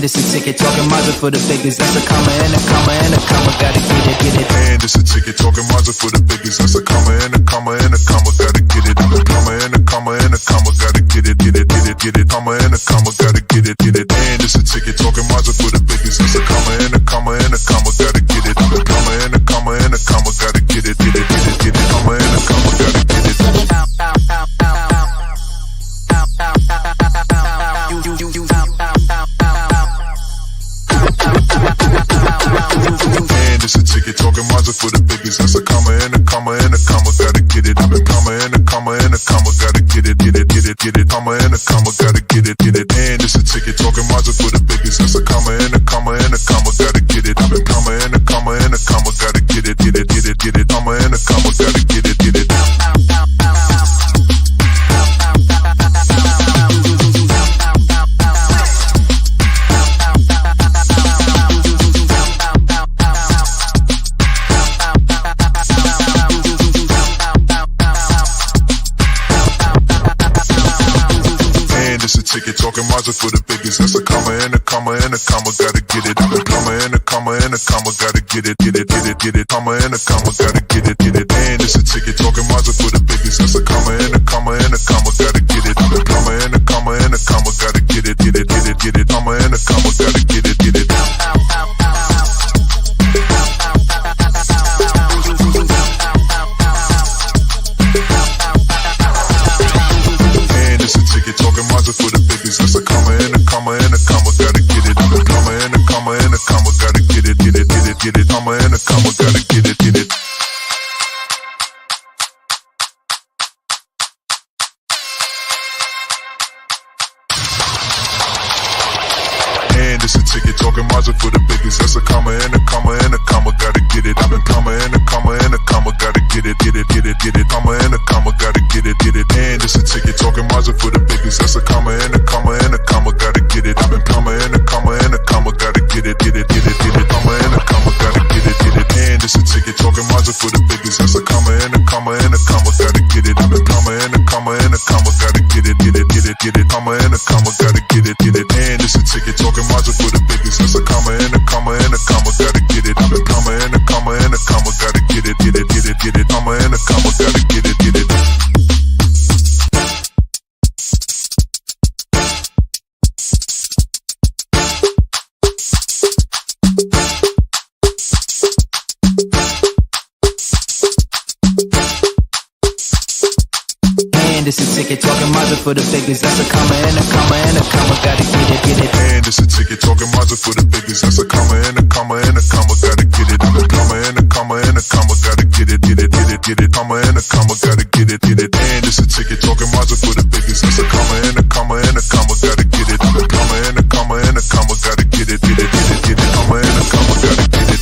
And it's a ticket talking Mazda for the biggest. That's a comma and a comma and a comma. Gotta get it, get it. And it's a ticket talking Mazda for the biggest. That's a comma and a comma and a comma. Gotta get it. A comma and a comma and a comma. Gotta get it, get it, get it, get it. Comma and a comma. Gotta get it, get it. And it's a ticket talking Mazda for the biggest. That's a comma and a comma and a comma. Gotta get it. A comma and a comma and a comma. Gotta get it, get it, get it, get it. Comma and a comma. Gotta get it. And it's a ticket talking Mazda for the biggest. That's a comma and a comma and a comma. Gotta get it. A comma and a comma and a comma. Gotta get it, get it, get it, get it. Comma and a comma. Gotta get it, get it. And it's a ticket talking Mazda for the biggest. That's a comma and a comma and a comma. Gotta get it. A comma and a comma and a comma. Gotta get it, get it, get it, get it. Comma and a comma. Gotta get it, get it. Ticket talking Mazda for the biggest. That's a comma and a comma and a comma. Gotta get it. A comma and a comma and a comma. Gotta get it, get it, get it, get it. Comma and a comma. Gotta get it, get it. And it's a ticket talking Mazda for the biggest. That's a comma and a comma and a comma. Gotta get it. A comma and a comma and a comma. Gotta get it, get it, get it, get it. Comma and a comma. Gotta get it, get it. It's a ticket talking Mazda for the biggest. That's a comma and a comma and a comma. Gotta get it. A comma and a comma and a comma. Gotta get it, get it, get it, get it. Comma and a comma. Gotta get it, get it. And it's a ticket talking Mazda for the biggest. That's a comma and a comma and a comma. Gotta get it. A comma and a comma and a comma. Gotta get it, get it, get it, get it. Comma and a comma. Gotta get it, get it. And it's a ticket talking Mazda for the biggest. That's a comma and a comma and a comma. Gotta get it. A comma and a comma and a comma. Gotta get it, get it, get it, get it. Comma and a comma. Gotta get it, get it. And it's a ticket talking Mazda for the biggest. That's a comma and a comma and a comma. Gotta get it. A comma and a comma and a comma. Gotta get it, get it, get it, get it. Comma and a comma. Gotta get it, get it. And it's a ticket talking Mazda for the biggest. That's a comma and a comma and a comma. Gotta get it. A comma and a comma and a comma. Gotta get it, get it, get it, get it. Comma and a comma. Gotta get it, get it. And it's a ticket talking Mazda for the biggest. That's a comma and a comma and a comma. Gotta get it, get it. And it's a ticket talking Mazda for the biggest. That's a comma and a comma and a comma. Gotta get it. A comma and a comma and a comma. Gotta get it, get it, get it, get it. Comma and a comma. Gotta get it, get it. And it's a ticket talking Mazda for the biggest. That's a comma and a comma and a comma. Gotta get it. A comma and a comma and a comma. Gotta get it, get it, get it, get it. Comma and a comma. Gotta get it.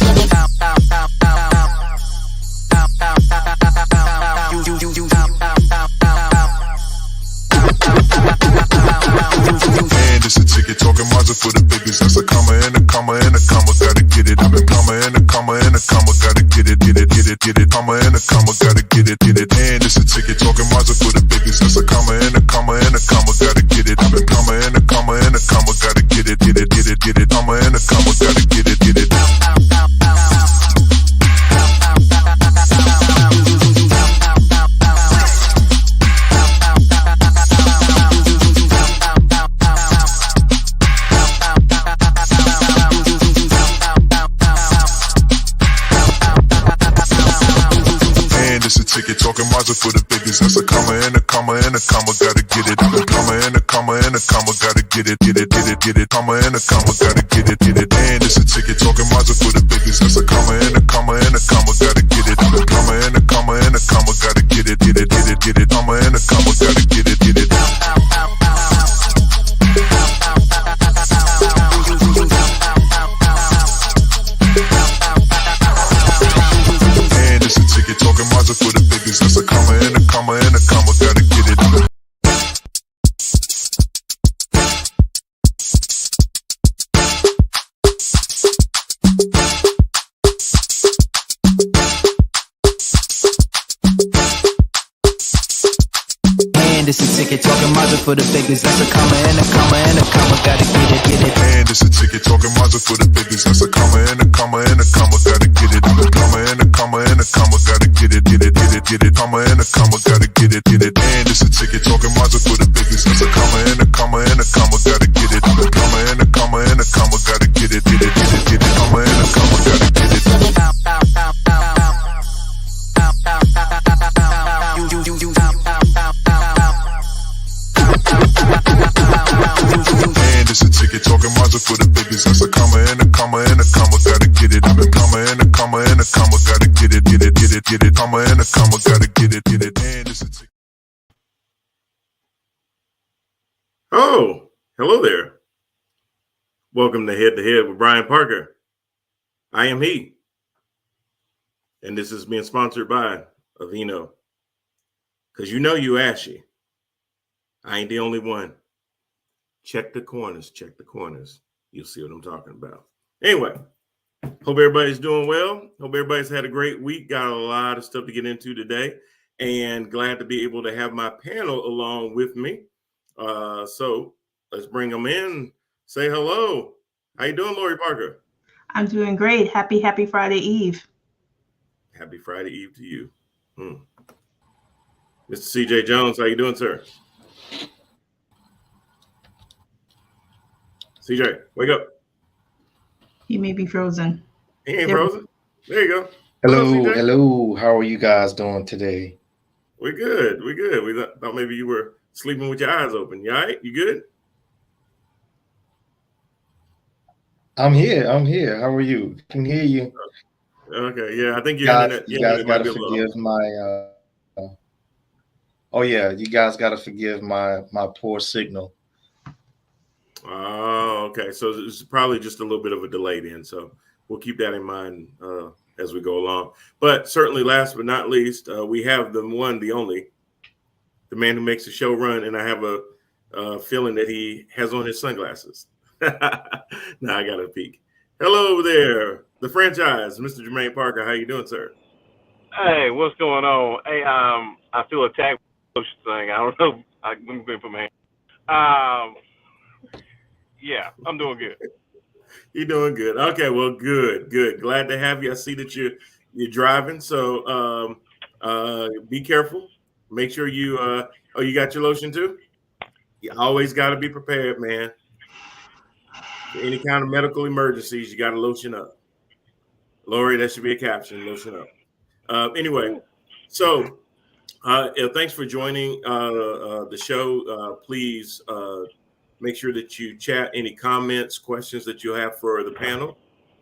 And it's a ticket talking Mazda for the biggest. That's a comma and a comma and a comma. Gotta get it. A comma and a comma and a comma. Gotta get it, get it, get it, get it. Comma and a comma. Gotta get it, get it. And it's a ticket talking Mazda for the biggest. That's a comma and a comma and a comma. Gotta get it. A comma and a comma and a comma. Gotta get it, get it, get it, get it. Comma and a comma. Gotta get it, get it. Ticket talking Mazda for the biggest. That's a comma and a comma and a comma. Gotta get it. A comma and a comma and a comma. Gotta get it, get it, get it, get it. Comma and a comma. Gotta get it, get it. And it's a ticket talking Mazda for the biggest. That's a comma and a comma and a comma. Gotta get it. A comma and a comma and a comma. Gotta get it, get it, get it, get it. Comma and a comma. Gotta get it, get it. And it's a ticket talking Mazda for the biggest. That's a comma and a comma and a comma. Gotta get it. And it's a ticket talking Mazda for the biggest. That's a comma and a comma and a comma. Gotta get it, get it. And it's a ticket talking Mazda for the biggest. That's a comma and a comma and a comma. Gotta get it. A comma and a comma and a comma. Gotta get it, get it, get it, get it. Comma and a comma. Gotta get it, get it. And it's a ticket talking Mazda for the biggest. That's a comma and a comma and a comma. Gotta get it. A comma and a comma and a comma. Gotta get it, get it, get it, get it. Comma and a comma. Gotta get it. And it's a ticket talking Mazda for the biggest. That's a comma and a comma and a comma. Gotta get it. A comma and a comma and a comma. Gotta get it, get it, get it, get it. Comma and a comma. Gotta get it, get it. And it's a ticket. Oh, hello there. Welcome to Head with Brian Parker. I am he. And this is being sponsored by Aveeno. Because you know you ashy. I ain't the only one. Check the corners. Check the corners. You'll see what I'm talking about. Anyway, hope everybody's doing well. Hope everybody's had a great week. Got a lot of stuff to get into today. And glad to be able to have my panel along with me. So let's bring them in. Say hello. How you doing, Lori Parker? I'm doing great. Happy Friday Eve. Happy Friday Eve to you. Mr. CJ Jones, how you doing, sir? CJ, wake up. He may be frozen. He ain't frozen. There you go. Hello. How are you guys doing today? We're good. We thought maybe you were sleeping with your eyes open. You all right? You good? I'm here. How are you? Can hear you. Okay. Yeah, I think you guys got to forgive my. You guys got to forgive my poor signal. Oh, okay. So it's probably just a little bit of a delay then. So we'll keep that in mind as we go along. But certainly, last but not least, we have the one, the only, the man who makes the show run, and I have a feeling that he has on his sunglasses. Now I got to peek. Hello over there, the franchise, Mr. Jermaine Parker. How you doing, sir? Hey, what's going on? Hey, I feel attacked by the thing. I don't know. Let me put my hand. Yeah, I'm doing good. You're doing good. Okay, well, good. Glad to have you. I see that you're driving, so be careful. Make sure you you got your lotion too? You always got to be prepared, man. For any kind of medical emergencies, you got to lotion up. Lori, that should be a caption, lotion up. Anyway, so thanks for joining the show. Please make sure that you chat any comments, questions that you have for the panel.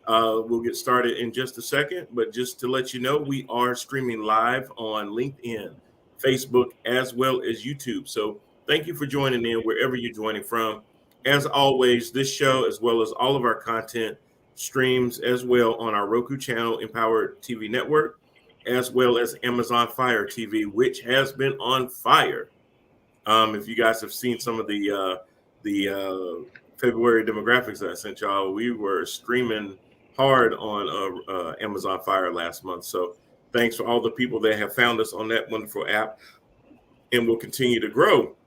We'll get started in just a second, but just to let you know, we are streaming live on LinkedIn, Facebook, as well as YouTube. So thank you for joining in wherever you're joining from. As always, this show, as well as all of our content, streams as well on our Roku channel, Empowered TV Network, as well as Amazon Fire TV, which has been on fire. If you guys have seen some of the February demographics that I sent y'all, we were streaming hard on Amazon Fire last month. So thanks for all the people that have found us on that wonderful app, and we'll continue to grow.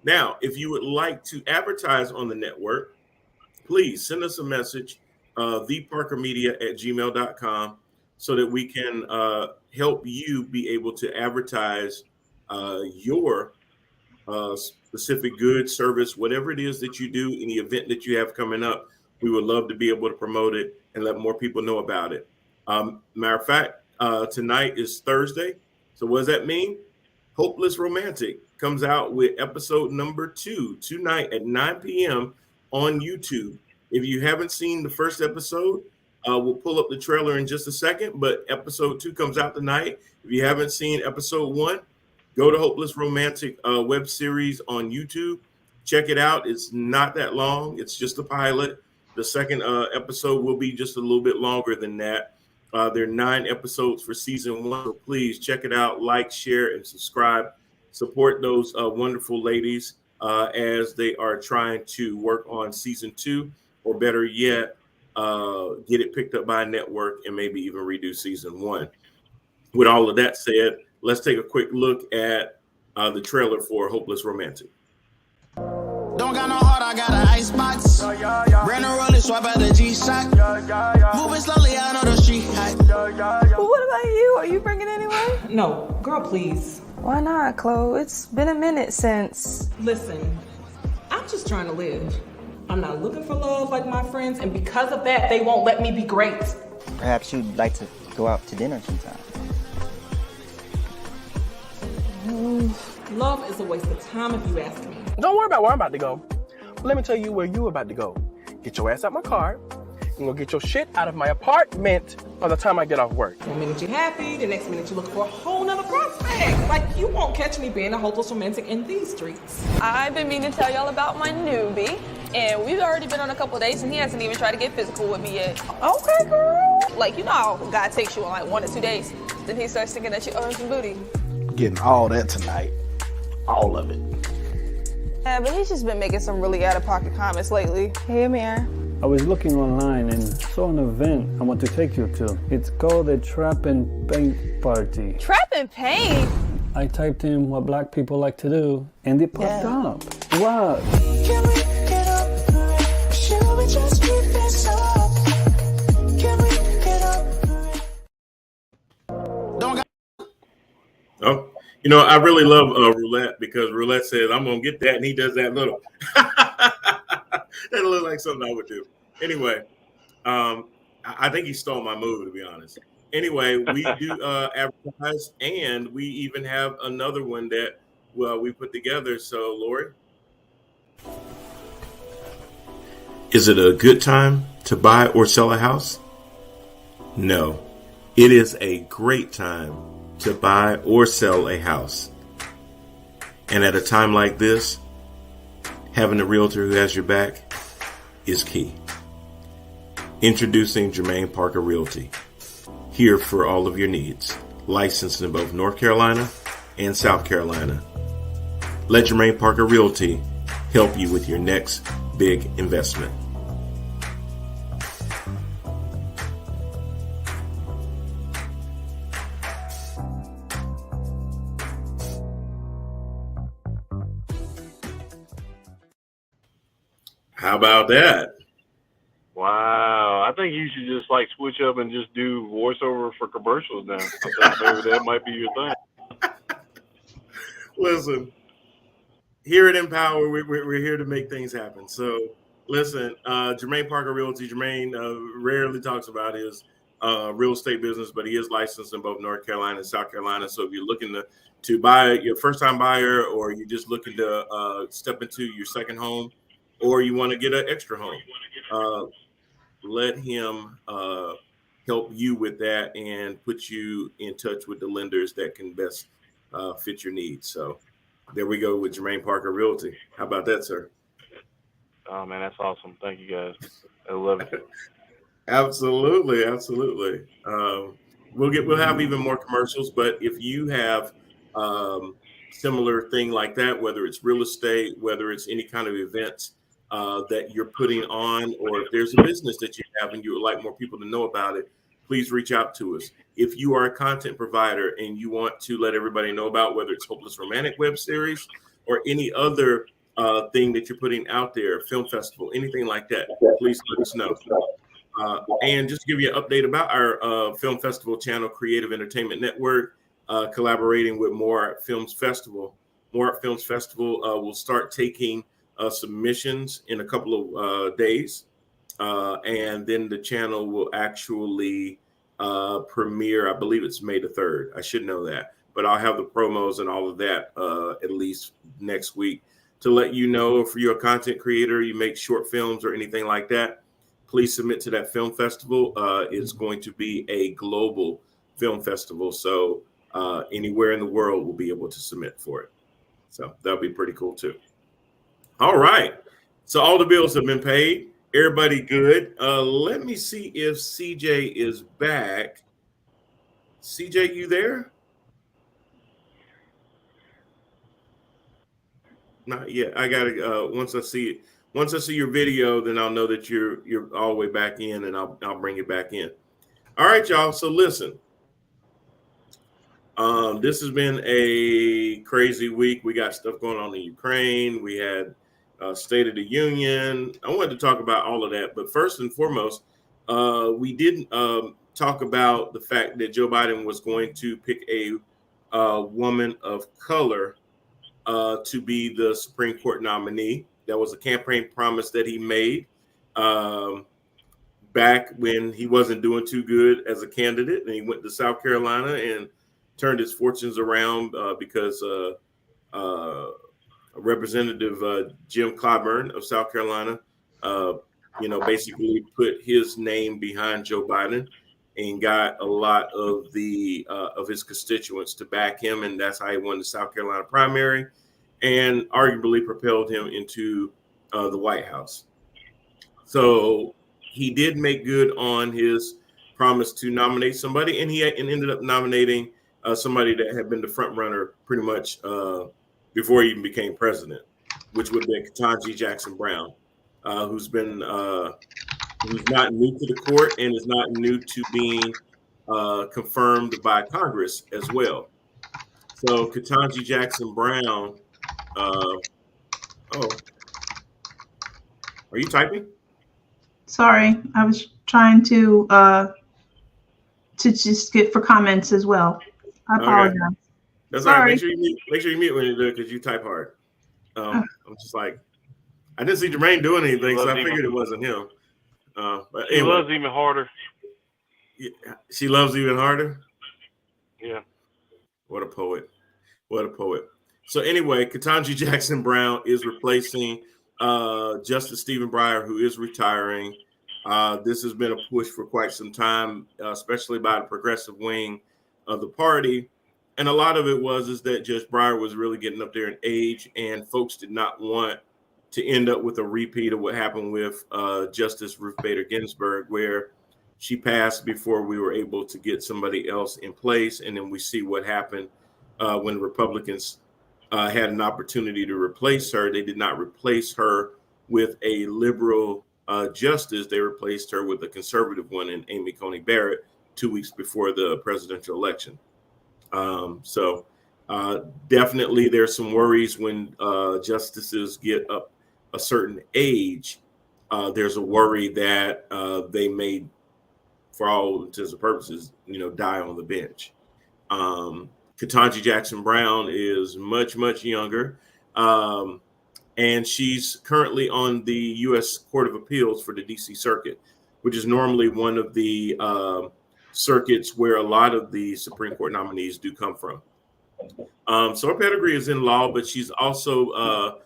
Now, if you would like to advertise on the network, please send us a message, theparkermedia@gmail.com, so that we can help you be able to advertise your specific good, service, whatever it is that you do, any event that you have coming up. We would love to be able to promote it and let more people know about it. Matter of fact, tonight is Thursday. So what does that mean? Hopeless Romantic comes out with episode number 2 tonight at 9 p.m. on YouTube. If you haven't seen the first episode, we'll pull up the trailer in just a second, but episode 2 comes out tonight. If you haven't seen episode 1, go to Hopeless Romantic web series on YouTube. Check it out. It's not that long. It's just a pilot. The second episode will be just a little bit longer than that. There are 9 episodes for season 1. So please check it out, like, share, and subscribe. Support those wonderful ladies as they are trying to work on season 2, or better yet, get it picked up by a network and maybe even redo season 1. With all of that said, let's take a quick look at the trailer for Hopeless Romantic. Don't got no heart, I got an icebox. Brand new roller, swap out the G-Shock. Moving slowly, I know the street hot. Well, what about you? Are you bringing anyone? No, girl, please. Why not, Chloe? It's been a minute since. Listen, I'm just trying to live. I'm not looking for love like my friends, and because of that, they won't let me be great. Perhaps you'd like to go out to dinner sometime. Love is a waste of time if you ask me. Don't worry about where I'm about to go. Let me tell you where you're about to go. Get your ass out my car. You're gonna get your shit out of my apartment by the time I get off work. One minute you're happy, the next minute you're looking for a whole nother prospect. Like, you won't catch me being a hopeless romantic in these streets. I've been meaning to tell y'all about my newbie, and we've already been on a couple dates, and he hasn't even tried to get physical with me yet. Okay, girl. Like, you know how a guy takes you on like 1 or 2 dates, then he starts thinking that you owe him some booty. Getting all that tonight. All of it. Yeah, but he's just been making some really out-of-pocket comments lately. Hey, Amir. I was looking online and saw an event I want to take you to. It's called the Trap and Paint Party. Trap and paint? I typed in what black people like to do, and it popped up. What? Can we get up for it? Should we just keep this up? Can we get up for it? Don't got. Oh, you know, I really love Roulette because Roulette says, I'm going to get that. And he does that little. That looks like something I would do. Anyway, I think he stole my move, to be honest. Anyway, we do advertise, and we even have another one that we put together. So, Lori, is it a good time to buy or sell a house? No, it is a great time to buy or sell a house. And at a time like this, having a realtor who has your back is key. Introducing Jermaine Parker Realty, here for all of your needs, licensed in both North Carolina and South Carolina. Let Jermaine Parker Realty help you with your next big investment. How about that? Wow. I think you should just like switch up and just do voiceover for commercials now. I think maybe that might be your thing. Listen, here at Empower, we're here to make things happen. So listen, Jermaine Parker Realty, Jermaine rarely talks about his real estate business, but he is licensed in both North Carolina and South Carolina. So if you're looking to buy your first time buyer, or you're just looking to step into your second home, or you want to get an extra home, let him help you with that and put you in touch with the lenders that can best fit your needs. So there we go with Jermaine Parker Realty. How about that, sir? Oh, man, that's awesome. Thank you, guys. I love it. Absolutely. We'll have even more commercials, but if you have similar thing like that, whether it's real estate, whether it's any kind of events that you're putting on, or if there's a business that you have and you would like more people to know about it, please reach out to us. If you are a content provider and you want to let everybody know about whether it's Hopeless Romantic web series or any other thing that you're putting out there, film festival, anything like that, please let us know. And just to give you an update about our film festival channel, Creative Entertainment Network, collaborating with More Art Films Festival. More Art Films Festival will start taking submissions in a couple of days, and then the channel will actually premiere. I believe it's May the 3rd. I should know that, but I'll have the promos and all of that at least next week to let you know. If you're a content creator, you make short films or anything like that, please submit to that film festival. It's going to be a global film festival, so anywhere in the world will be able to submit for it. So that'll be pretty cool too. All right. So all the bills have been paid. Everybody good. Let me see if CJ is back. CJ, you there? Not yet. I gotta once I see your video, then I'll know that you're all the way back in, and I'll bring it back in. All right, y'all. So listen. This has been a crazy week. We got stuff going on in Ukraine. We had State of the Union. I wanted to talk about all of that. But first and foremost, we didn't talk about the fact that Joe Biden was going to pick a woman of color to be the Supreme Court nominee. That was a campaign promise that he made back when he wasn't doing too good as a candidate. And he went to South Carolina and turned his fortunes around because Representative Jim Clyburn of South Carolina, basically put his name behind Joe Biden and got a lot of the of his constituents to back him, and that's how he won the South Carolina primary, and arguably propelled him into the White House. So he did make good on his promise to nominate somebody, and he ended up nominating somebody that had been the front runner pretty much before he even became president, which would have been Ketanji Jackson Brown, who's not new to the court and is not new to being confirmed by Congress as well. So Ketanji Jackson Brown, are you typing? Sorry, I was trying to just get for comments as well. I apologize. Okay. That's all right. Make sure you mute when you do it because you type hard. I'm just like, I didn't see Jermaine doing anything, so I figured it wasn't him. But anyway, She loves even harder. Yeah, she loves even harder. Yeah. What a poet. What a poet. So anyway, Ketanji Jackson Brown is replacing Justice Stephen Breyer, who is retiring. This has been a push for quite some time, especially by the progressive wing of the party. And a lot of it is that Judge Breyer was really getting up there in age, and folks did not want to end up with a repeat of what happened with Justice Ruth Bader Ginsburg, where she passed before we were able to get somebody else in place. And then we see what happened when Republicans had an opportunity to replace her. They did not replace her with a liberal justice. They replaced her with a conservative one in Amy Coney Barrett 2 weeks before the presidential election. So definitely there's some worries when justices get up a certain age. There's a worry that they may, for all intents and purposes, die on the bench. Ketanji Jackson Brown is much, much younger. And she's currently on the U.S. Court of Appeals for the D.C. Circuit, which is normally one of the circuits where a lot of the Supreme Court nominees do come from. So her pedigree is in law, but she's also,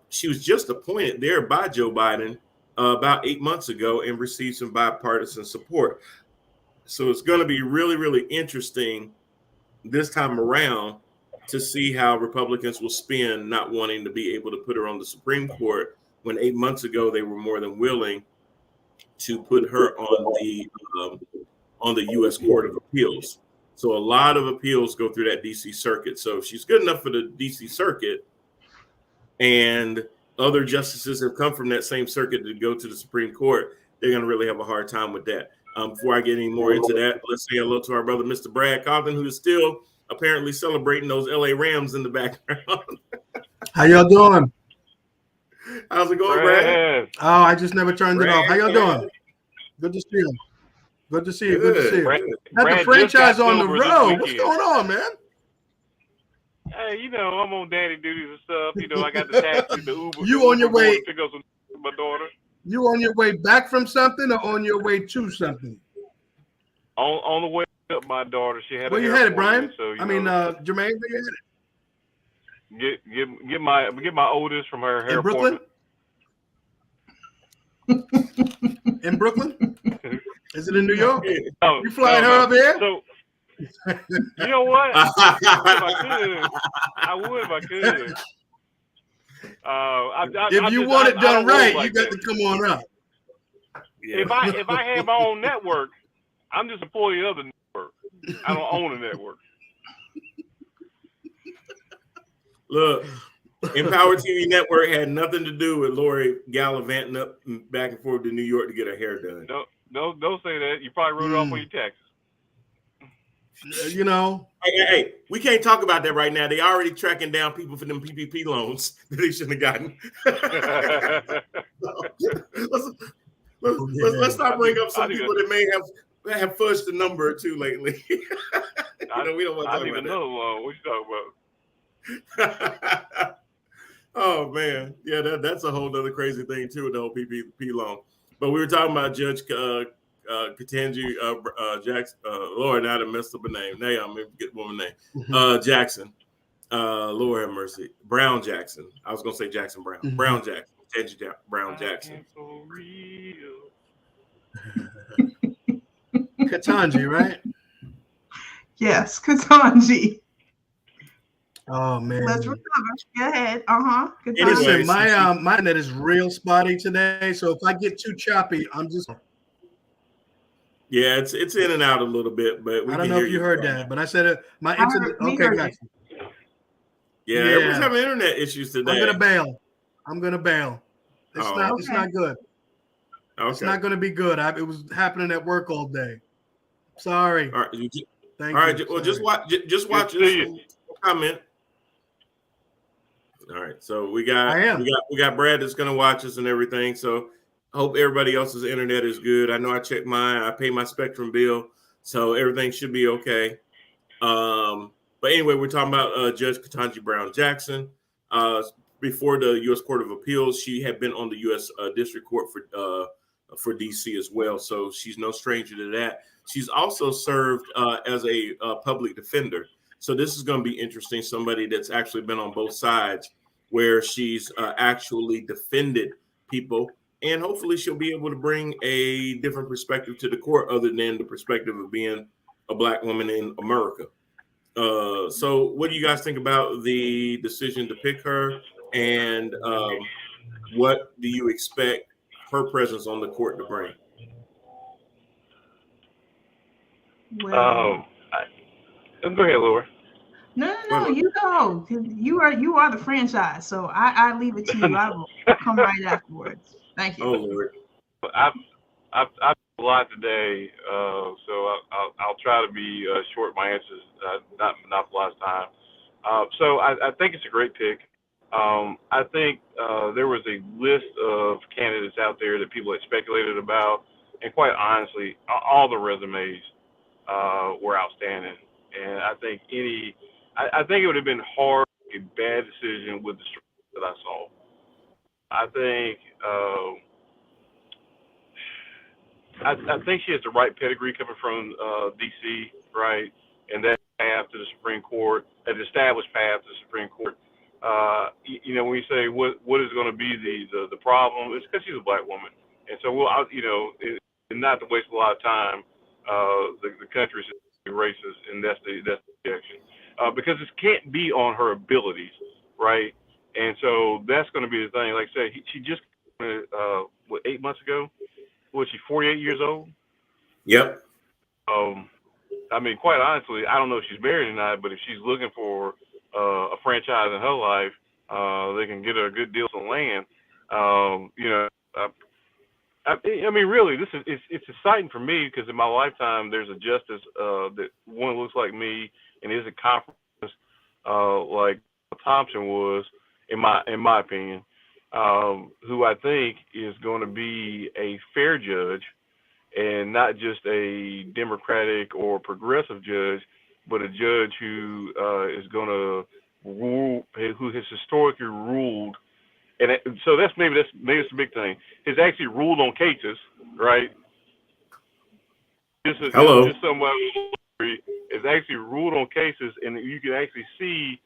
she was just appointed there by Joe Biden about 8 months ago and received some bipartisan support. So it's going to be really, really interesting this time around to see how Republicans will spin not wanting to be able to put her on the Supreme Court when 8 months ago they were more than willing to put her on the U.S. Court of Appeals. So a lot of appeals go through that D.C. Circuit. So if she's good enough for the D.C. Circuit and other justices have come from that same circuit to go to the Supreme Court, they're going to really have a hard time with that. Before I get any more into that, let's say hello to our brother, Mr. Brad Compton, who is still apparently celebrating those LA Rams in the background. How y'all doing? How's it going, Brad? Oh, I just never turned it off. How y'all doing? Good to see you. Good to see you. Good to see you. Got the franchise on the road. What's going on, man? Hey, I'm on daddy duties and stuff. I got the taxi, the Uber. You on your way? To pick up my daughter. You on your way back from something or on your way to something? On the way up, my daughter. She had. Where you headed, Brian? So, Jermaine, where you headed? Get my oldest from her hair Brooklyn. In Brooklyn? Is it in New York? No, you flying her up here? So, you know what? If I would if I could. If you want it done right, you got to come on up. Yeah. If I had my own network, I'm just an employee of the network. I don't own a network. Look, Empower TV Network had nothing to do with Lori gallivanting up back and forth to New York to get her hair done. Don't say that. You probably wrote it off on your taxes. You know. Hey, we can't talk about that right now. They already tracking down people for them PPP loans that they shouldn't have gotten. Let's not bring up some people that may have fudged the number or two lately. We don't want to talk about that. What you talking about? Oh man, yeah, that's a whole other crazy thing too, the whole PPP loan. But we were talking about Judge Ketanji Jackson. Lord, now I messed up her name. Now I'm gonna get woman name. Jackson. Lord have mercy. Brown Jackson. I was gonna say Jackson Brown. Mm-hmm. Brown Jackson. Ketanji Brown Jackson. Ketanji, right? Yes, Ketanji. Oh man. Let's recover. Go ahead. Listen, my net is real spotty today, so if I get too choppy, I'm just. Yeah, it's in and out a little bit, but I don't know if you heard that, but I said my internet. Okay, gotcha. Yeah, everyone's having internet issues today. I'm gonna bail. It's not good. Okay. It's not gonna be good. It was happening at work all day. Sorry. All right. Thank you. Well, just watch this comment. All right. So we got Brad that's gonna watch us and everything. So I hope everybody else's internet is good. I know I checked mine. I pay my Spectrum bill, so everything should be okay. But anyway, we're talking about Judge Ketanji Brown Jackson. Before the U.S. Court of Appeals, she had been on the U.S. District Court for D.C. as well, so she's no stranger to that. She's also served as a public defender. So this is going to be interesting. Somebody that's actually been on both sides, where she's actually defended people, and hopefully she'll be able to bring a different perspective to the court other than the perspective of being a Black woman in America. So what do you guys think about the decision to pick her, and what do you expect her presence on the court to bring? Go ahead, Laura. No, you go. You are the franchise, so I leave it to you. I will come right afterwards. Thank you. Oh Lord, I've a lot today, so I'll try to be short. My answers, not monopolize time. So I think it's a great pick. I think there was a list of candidates out there that people had speculated about, and quite honestly, all the resumes were outstanding. And I think I think it would have been hard to make a bad decision with the strength that I saw. I think I think she has the right pedigree coming from D.C., right, and that path to the Supreme Court, an established path to the Supreme Court. You know, when you say what is going to be the problem, it's because she's a Black woman, and so and not to waste a lot of time, the country's racist, and that's the objection, because it can't be on her abilities, right? And so that's going to be the thing. Like I said, she just 8 months ago. Was she 48 years old? Yep. I mean, quite honestly, I don't know if she's married or not, but if she's looking for a franchise in her life, they can get her a good deal on land. I mean, really, it's exciting for me because in my lifetime, there's a justice that one looks like me and isn't compromised like Thompson was, in my opinion, who I think is going to be a fair judge and not just a Democratic or progressive judge, but a judge who is going to rule, who has historically ruled. And so that's maybe it's the big thing. Has actually ruled on cases, right? Just somebody has actually ruled on cases, and you can actually see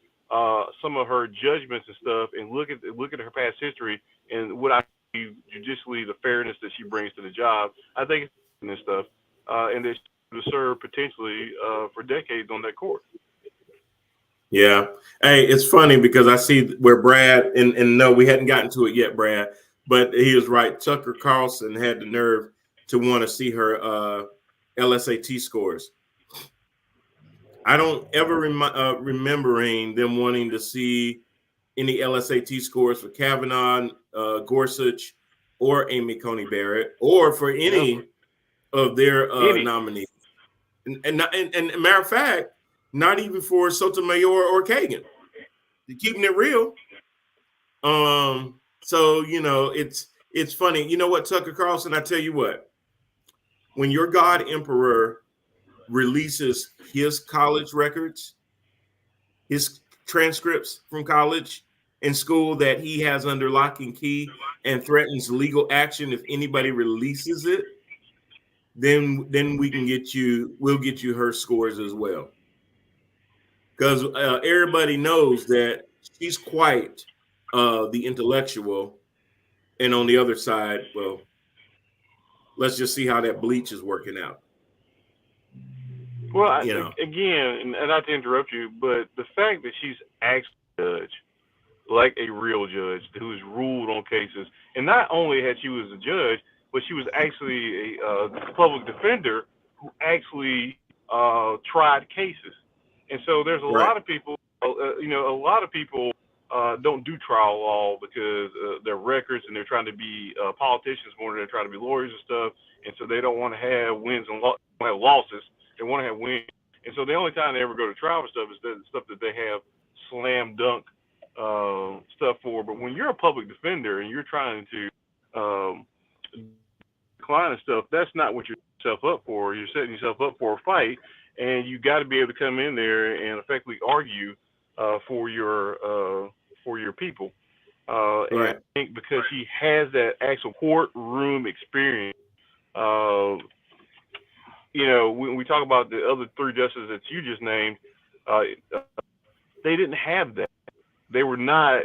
some of her judgments and stuff, and look at her past history and what I believe judicially the fairness that she brings to the job. I think it's this stuff, and that she will serve potentially for decades on that court. Yeah. Hey, it's funny because I see where Brad, and no, we hadn't gotten to it yet, Brad, but he was right. Tucker Carlson had the nerve to want to see her LSAT scores. I don't ever remembering them wanting to see any LSAT scores for Kavanaugh, Gorsuch, or Amy Coney Barrett, or for any of their nominees. and matter of fact, not even for Sotomayor or Kagan. Keeping it real. So it's funny. You know what, Tucker Carlson? I tell you what, when your God Emperor releases his college records, his transcripts from college and school that he has under lock and key and threatens legal action if anybody releases it, then we'll get you her scores as well. Because everybody knows that she's quite the intellectual. And on the other side, well, let's just see how that bleach is working out. Well, again, and not to interrupt you, but the fact that she's actually a judge, like a real judge who's ruled on cases, and not only had she was a judge, but she was actually a public defender who actually tried cases. And so there's a lot of people, don't do trial law because their records, and they're trying to be politicians more than they're trying to be lawyers and stuff. And so they don't want to have wins and losses. They want to have wins. And so the only time they ever go to trial for stuff is the stuff that they have slam dunk stuff for. But when you're a public defender and you're trying to decline and stuff, that's not what you're setting yourself up for. You're setting yourself up for a fight, and you got to be able to come in there and effectively argue for your people. And I think because she has that actual courtroom experience, when we talk about the other three justices that you just named, they didn't have that. They were not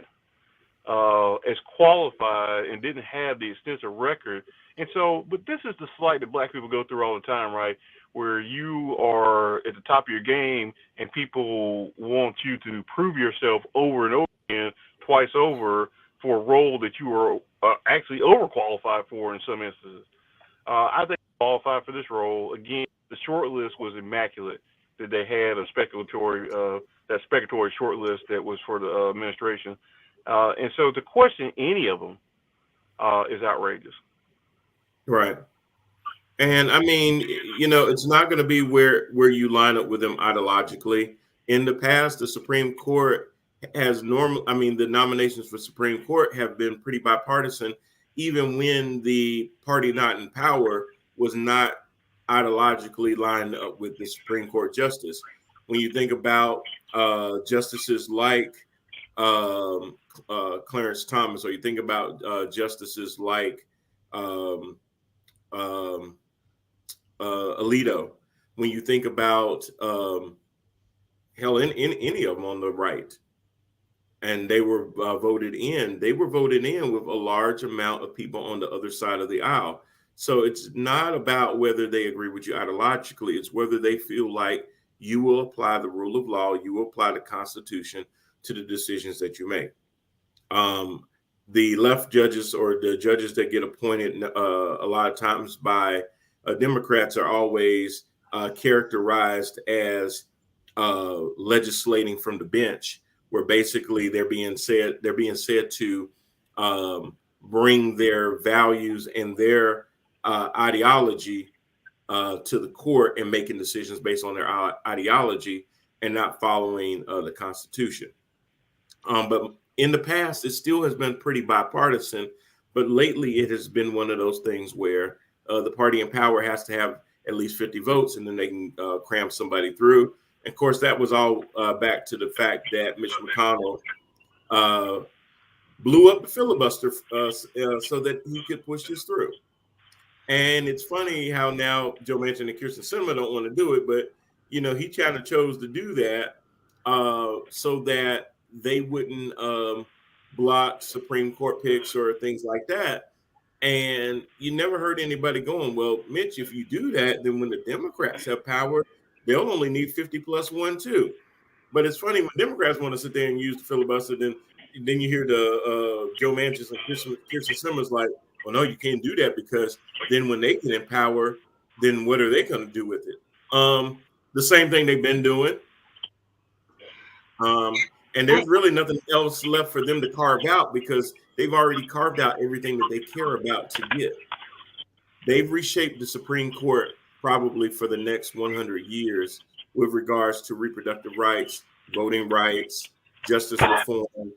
as qualified and didn't have the extensive record. And so, but this is the slight that black people go through all the time, right? Where you are at the top of your game and people want you to prove yourself over and over again, twice over, for a role that you are actually overqualified for in some instances. I think qualified for this role. Again, the short list was immaculate. That they had a speculatory short list that was for the administration. And so to question any of them is outrageous. Right. And I mean, it's not going to be where you line up with them ideologically. In the past, the Supreme Court has the nominations for Supreme Court have been pretty bipartisan, even when the party not in power was not ideologically lined up with the Supreme Court justice. When you think about justices like Clarence Thomas, or you think about justices like Alito, when you think about in any of them on the right, and they were voted in with a large amount of people on the other side of the aisle. So it's not about whether they agree with you ideologically, it's whether they feel like you will apply the rule of law, you will apply the Constitution to the decisions that you make. The left judges, or the judges that get appointed a lot of times by Democrats, are always characterized as legislating from the bench, where basically they're being said to bring their values and their ideology to the court and making decisions based on their ideology and not following the Constitution. But in the past, it still has been pretty bipartisan, but lately it has been one of those things where the party in power has to have at least 50 votes, and then they can cram somebody through. And of course, that was all back to the fact that Mitch McConnell blew up the filibuster so that he could push this through. And it's funny how now Joe Manchin and Kyrsten Sinema don't want to do it, but he kind of chose to do that so that they wouldn't block Supreme Court picks or things like that. And you never heard anybody going, well, Mitch, if you do that, then when the Democrats have power, they'll only need 50 plus 1 too. But it's funny when Democrats want to sit there and use the filibuster, then you hear the Joe Manchin and Kyrsten Sinema's like, well, no, you can't do that, because then when they get in power, then what are they going to do with it? The same thing they've been doing. And there's really nothing else left for them to carve out, because they've already carved out everything that they care about to get. They've reshaped the Supreme Court probably for the next 100 years with regards to reproductive rights, voting rights, justice reform,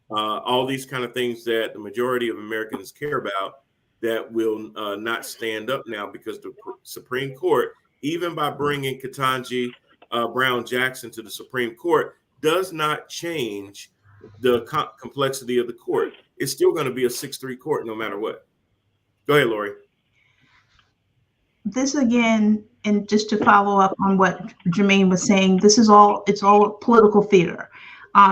all these kind of things that the majority of Americans care about, that will not stand up now because the Supreme Court, even by bringing Ketanji Brown Jackson to the Supreme Court, does not change the complexity of the court. It's still going to be a 6-3 court no matter what. Go ahead, Lori. This again, and just to follow up on what Jermaine was saying, it's all political theater.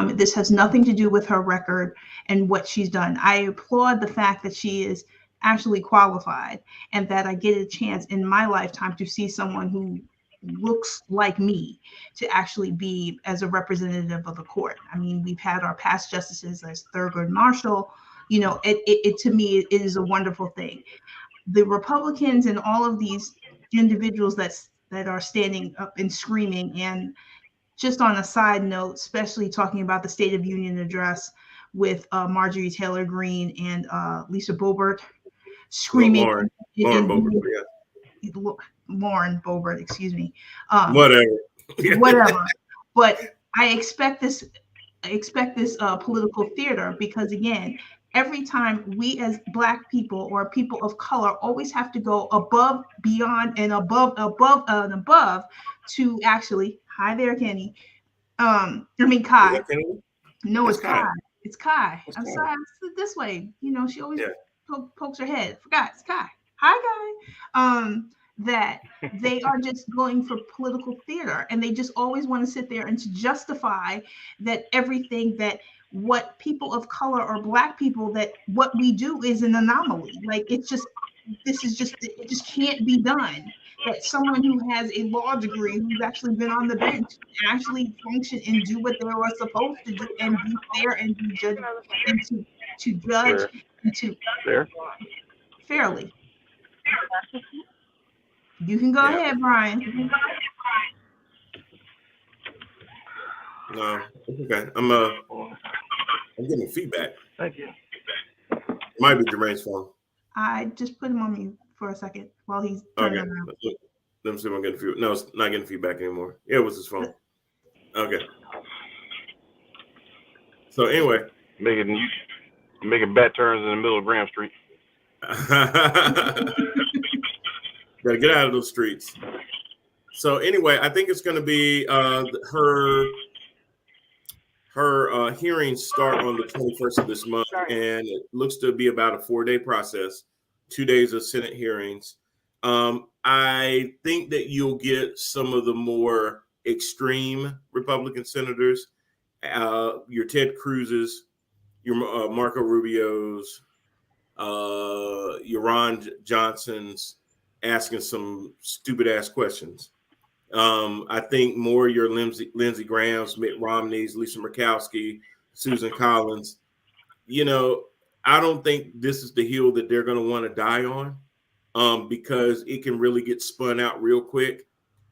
This has nothing to do with her record and what she's done. I applaud the fact that she is actually qualified and that I get a chance in my lifetime to see someone who looks like me to actually be as a representative of the court. I mean, we've had our past justices as Thurgood Marshall. You know, it to me, it is a wonderful thing. The Republicans and all of these individuals that are standing up and screaming, and just on a side note, especially talking about the State of Union address with Marjorie Taylor Greene and Lisa Boebert screaming. Lauren Boebert, excuse me. Whatever. Whatever. But I expect this political theater because, again, every time we as Black people or people of color always have to go above, beyond, and above to actually, hi there, Kenny. Kai. No, it's Kai. It's Kai. I'm sorry, I said this way. You know, she always pokes her head. Forgot, it's Kai. Hi, Kai. That they are just going for political theater, and they just always want to sit there and to justify that everything that what people of color or Black people, that what we do is an anomaly. Like, it just can't be done. That someone who has a law degree, who's actually been on the bench, actually function and do what they were supposed to do and be fair and be judged and to judge and to fairly. You can go ahead, Brian. No, okay. I'm getting feedback. Thank you. Might be Jermaine's phone. I just put him on mute for a second while he's turning around. Let me see if I'm getting feedback. No, it's not getting feedback anymore. Yeah, it was his phone. Okay. So anyway, making bad turns in the middle of Graham Street. Gotta get out of those streets. So anyway, I think it's going to be her hearings start on the 21st of this month, and it looks to be about a 4-day process, 2 days of Senate hearings. I think that you'll get some of the more extreme Republican senators, your Ted Cruz's, your Marco Rubio's, your Ron Johnson's, asking some stupid ass questions. I think more your Lindsey Graham's, Mitt Romney's, Lisa Murkowski, Susan Collins. You know, I don't think this is the hill that they're going to want to die on, because it can really get spun out real quick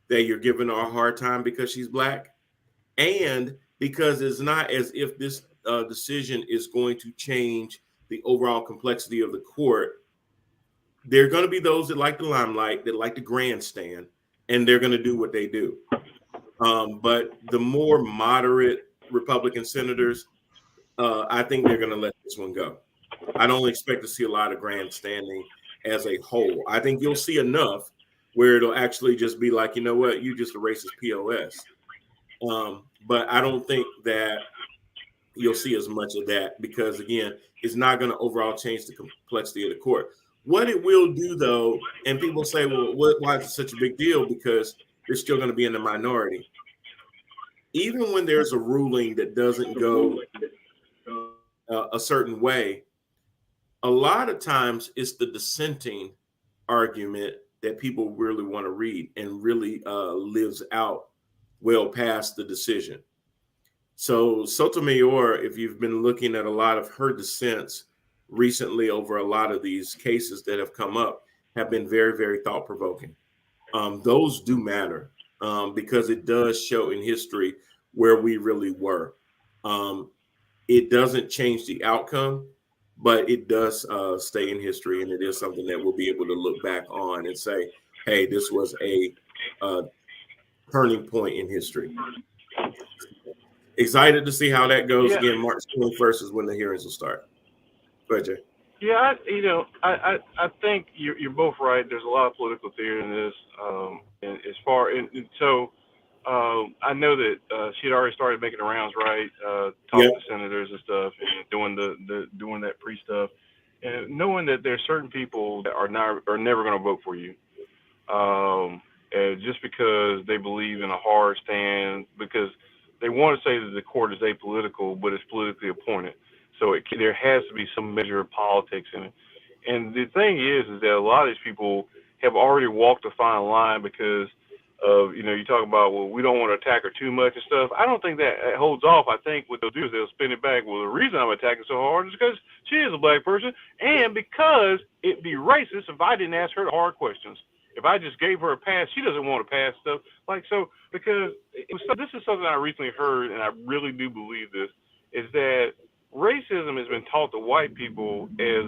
that you're giving her a hard time because she's Black, and because it's not as if this decision is going to change the overall complexity of the court. There are going to be those that like the limelight, that like the grandstand, and they're going to do what they do. But the more moderate Republican senators, I think they're going to let this one go. I don't expect to see a lot of grandstanding as a whole. I think you'll see enough where it'll actually just be like, you know what, you just a racist POS. But I don't think that you'll see as much of that because, again, it's not going to overall change the complexity of the court. What it will do, though, and people say, well, why is it such a big deal? Because they're still going to be in the minority. Even when there's a ruling that doesn't go a certain way, a lot of times it's the dissenting argument that people really want to read and really lives out well past the decision. So Sotomayor, if you've been looking at a lot of her dissents recently over a lot of these cases that have come up, have been very, very thought-provoking. Those do matter because it does show in history where we really were. It doesn't change the outcome, but it does stay in history, and it is something that we'll be able to look back on and say, hey, this was a turning point in history. Excited to see how that goes. Again, March 21st is when the hearings will start. Go ahead, Jay. Yeah, I think you're both right. There's a lot of political theory in this, and as far and so I know that she'd already started making the rounds, right? Talking to senators and stuff, and doing that pre stuff, and knowing that there's certain people that are never going to vote for you, and just because they believe in a hard stand, because they want to say that the court is apolitical, but it's politically appointed. So there has to be some measure of politics in it. And the thing is that a lot of these people have already walked a fine line because of, you talk about, well, we don't want to attack her too much and stuff. I don't think that holds off. I think what they'll do is they'll spin it back. Well, the reason I'm attacking so hard is because she is a black person and because it'd be racist if I didn't ask her the hard questions. If I just gave her a pass, she doesn't want to pass stuff. Because this is something I recently heard, and I really do believe this, is that racism has been taught to white people as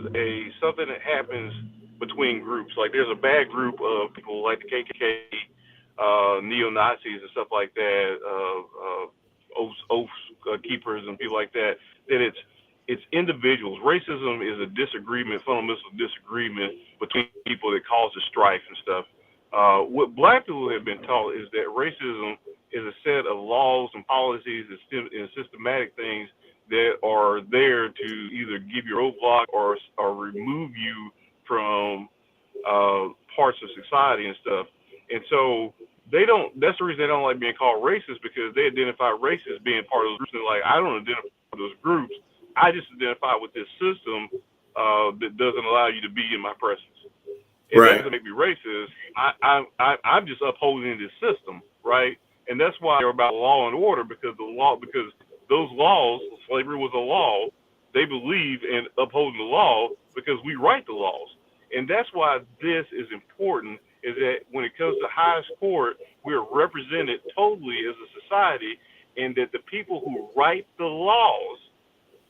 something that happens between groups. Like there's a bad group of people like the KKK, neo-Nazis and stuff like that, oath keepers and people like that, that it's individuals. Racism is a disagreement, fundamental disagreement between people that causes strife and stuff. What black people have been taught is that racism is a set of laws and policies and systematic things that are there to either give you roadblock or remove you from parts of society and stuff. And so that's the reason they don't like being called racist, because they identify race as being part of those groups. And like, I don't identify with those groups. I just identify with this system that doesn't allow you to be in my presence. And that doesn't make me racist. I'm just upholding this system, right? And that's why they're about law and order, because those laws, slavery was a law. They believe in upholding the law because we write the laws. And that's why this is important, is that when it comes to highest court, we're represented totally as a society, and that the people who write the laws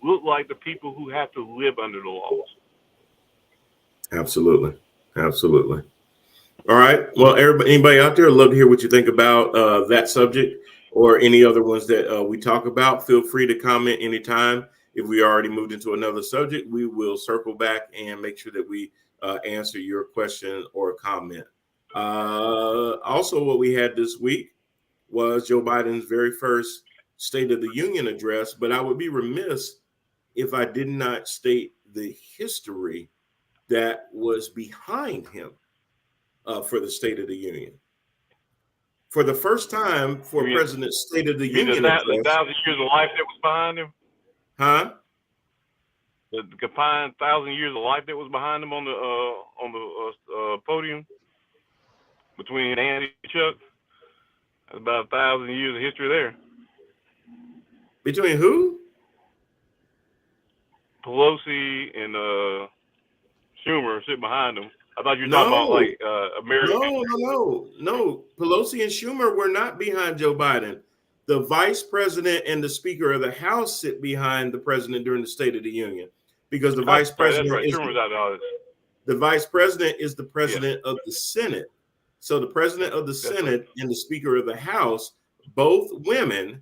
look like the people who have to live under the laws. Absolutely. Absolutely. All right. Well, anybody out there, I'd love to hear what you think about that subject or any other ones that we talk about. Feel free to comment anytime. If we already moved into another subject, we will circle back and make sure that we answer your question or comment. Also, what we had this week was Joe Biden's very first State of the Union address, but I would be remiss if I did not state the history that was behind him for the State of the Union. For the first time for President's State of the Union address, the 1,000 years of life that was behind him? Huh? The combined 1,000 years of life that was behind him on the podium between Andy and Chuck. That's about 1,000 years of history there. Between who? Pelosi and Schumer sitting behind him. I thought you were talking about like American. No. Pelosi and Schumer were not behind Joe Biden. The vice president and the Speaker of the House sit behind the president during the State of the Union, because the vice president the vice president is the president of the Senate. So the president of the Senate and the Speaker of the House, both women,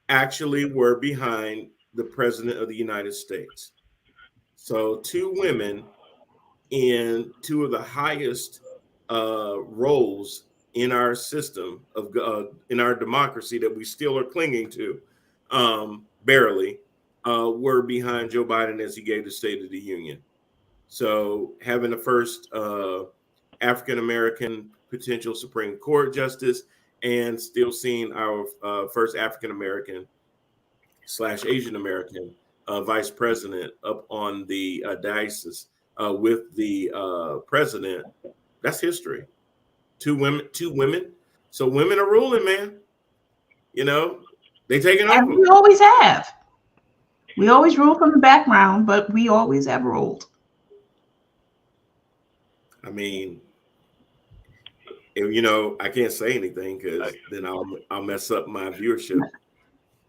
actually were behind the president of the United States. So two women in two of the highest roles in our system of in our democracy that we still are clinging to, barely, were behind Joe Biden as he gave the State of the Union. So having the first African-American potential Supreme Court justice, and still seeing our first African-American / Asian-American vice president up on the dais with the president, that's history. Two women. So women are ruling, man. You know, they taking over. And we always have. We always rule from the background, but we always have ruled. I mean, you know, I can't say anything because then I'll mess up my viewership.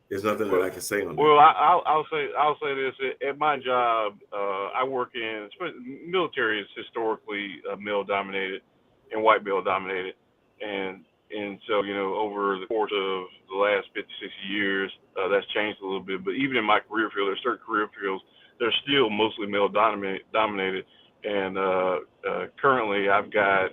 There's nothing that I can say on that. Well, I'll say this. At my job, I work in military is historically male dominated, and white male dominated. And so, you know, over the course of the last 50, 60 years, that's changed a little bit. But even in my career field, there's certain career fields that are still mostly male dominated. And currently I've got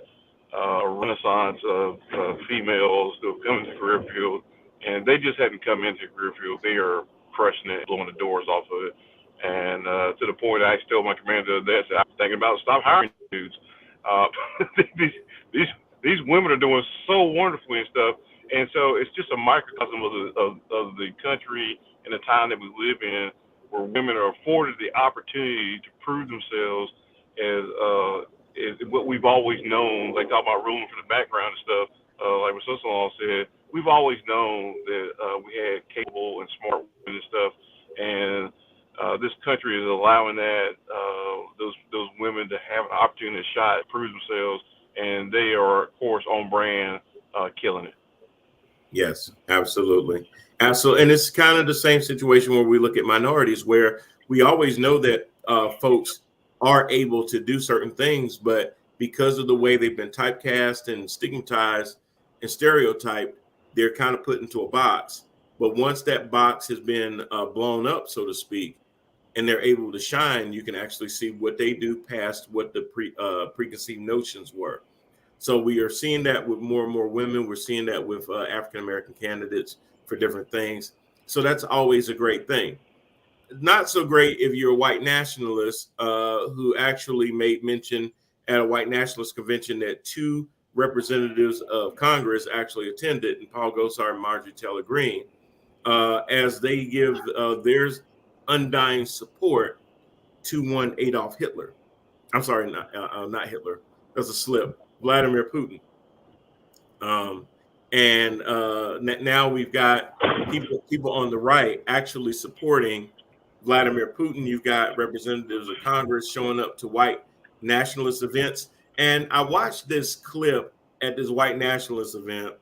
a renaissance of females who have come into the career field, and they just hadn't come into the career field. They are crushing it, blowing the doors off of it. And to the point I actually told my commander that I'm thinking about stop hiring dudes. These women are doing so wonderfully and stuff. And so it's just a microcosm of the country and the time that we live in, where women are afforded the opportunity to prove themselves as what we've always known. Like talk about ruling from the background and stuff, like my sister-in-law said, we've always known that we had capable and smart women and stuff. And this country is allowing that those women to have an opportunity to shot, prove themselves, and they are, of course, on brand, killing it. Yes, absolutely. Absolutely. And it's kind of the same situation where we look at minorities, where we always know that folks are able to do certain things, but because of the way they've been typecast and stigmatized and stereotyped, they're kind of put into a box. But once that box has been blown up, so to speak, and they're able to shine, you can actually see what they do past what the preconceived notions were. So we are seeing that with more and more women. We're seeing that with African-American candidates for different things. So that's always a great thing. Not so great if you're a white nationalist who actually made mention at a white nationalist convention that 2 representatives of Congress actually attended, and Paul Gosar and Marjorie Taylor Greene, as they give theirs undying support to one Adolf Hitler. I'm sorry, not Hitler. That's a slip. Vladimir Putin. Now we've got people on the right actually supporting Vladimir Putin. You've got representatives of Congress showing up to white nationalist events. And I watched this clip at this white nationalist event,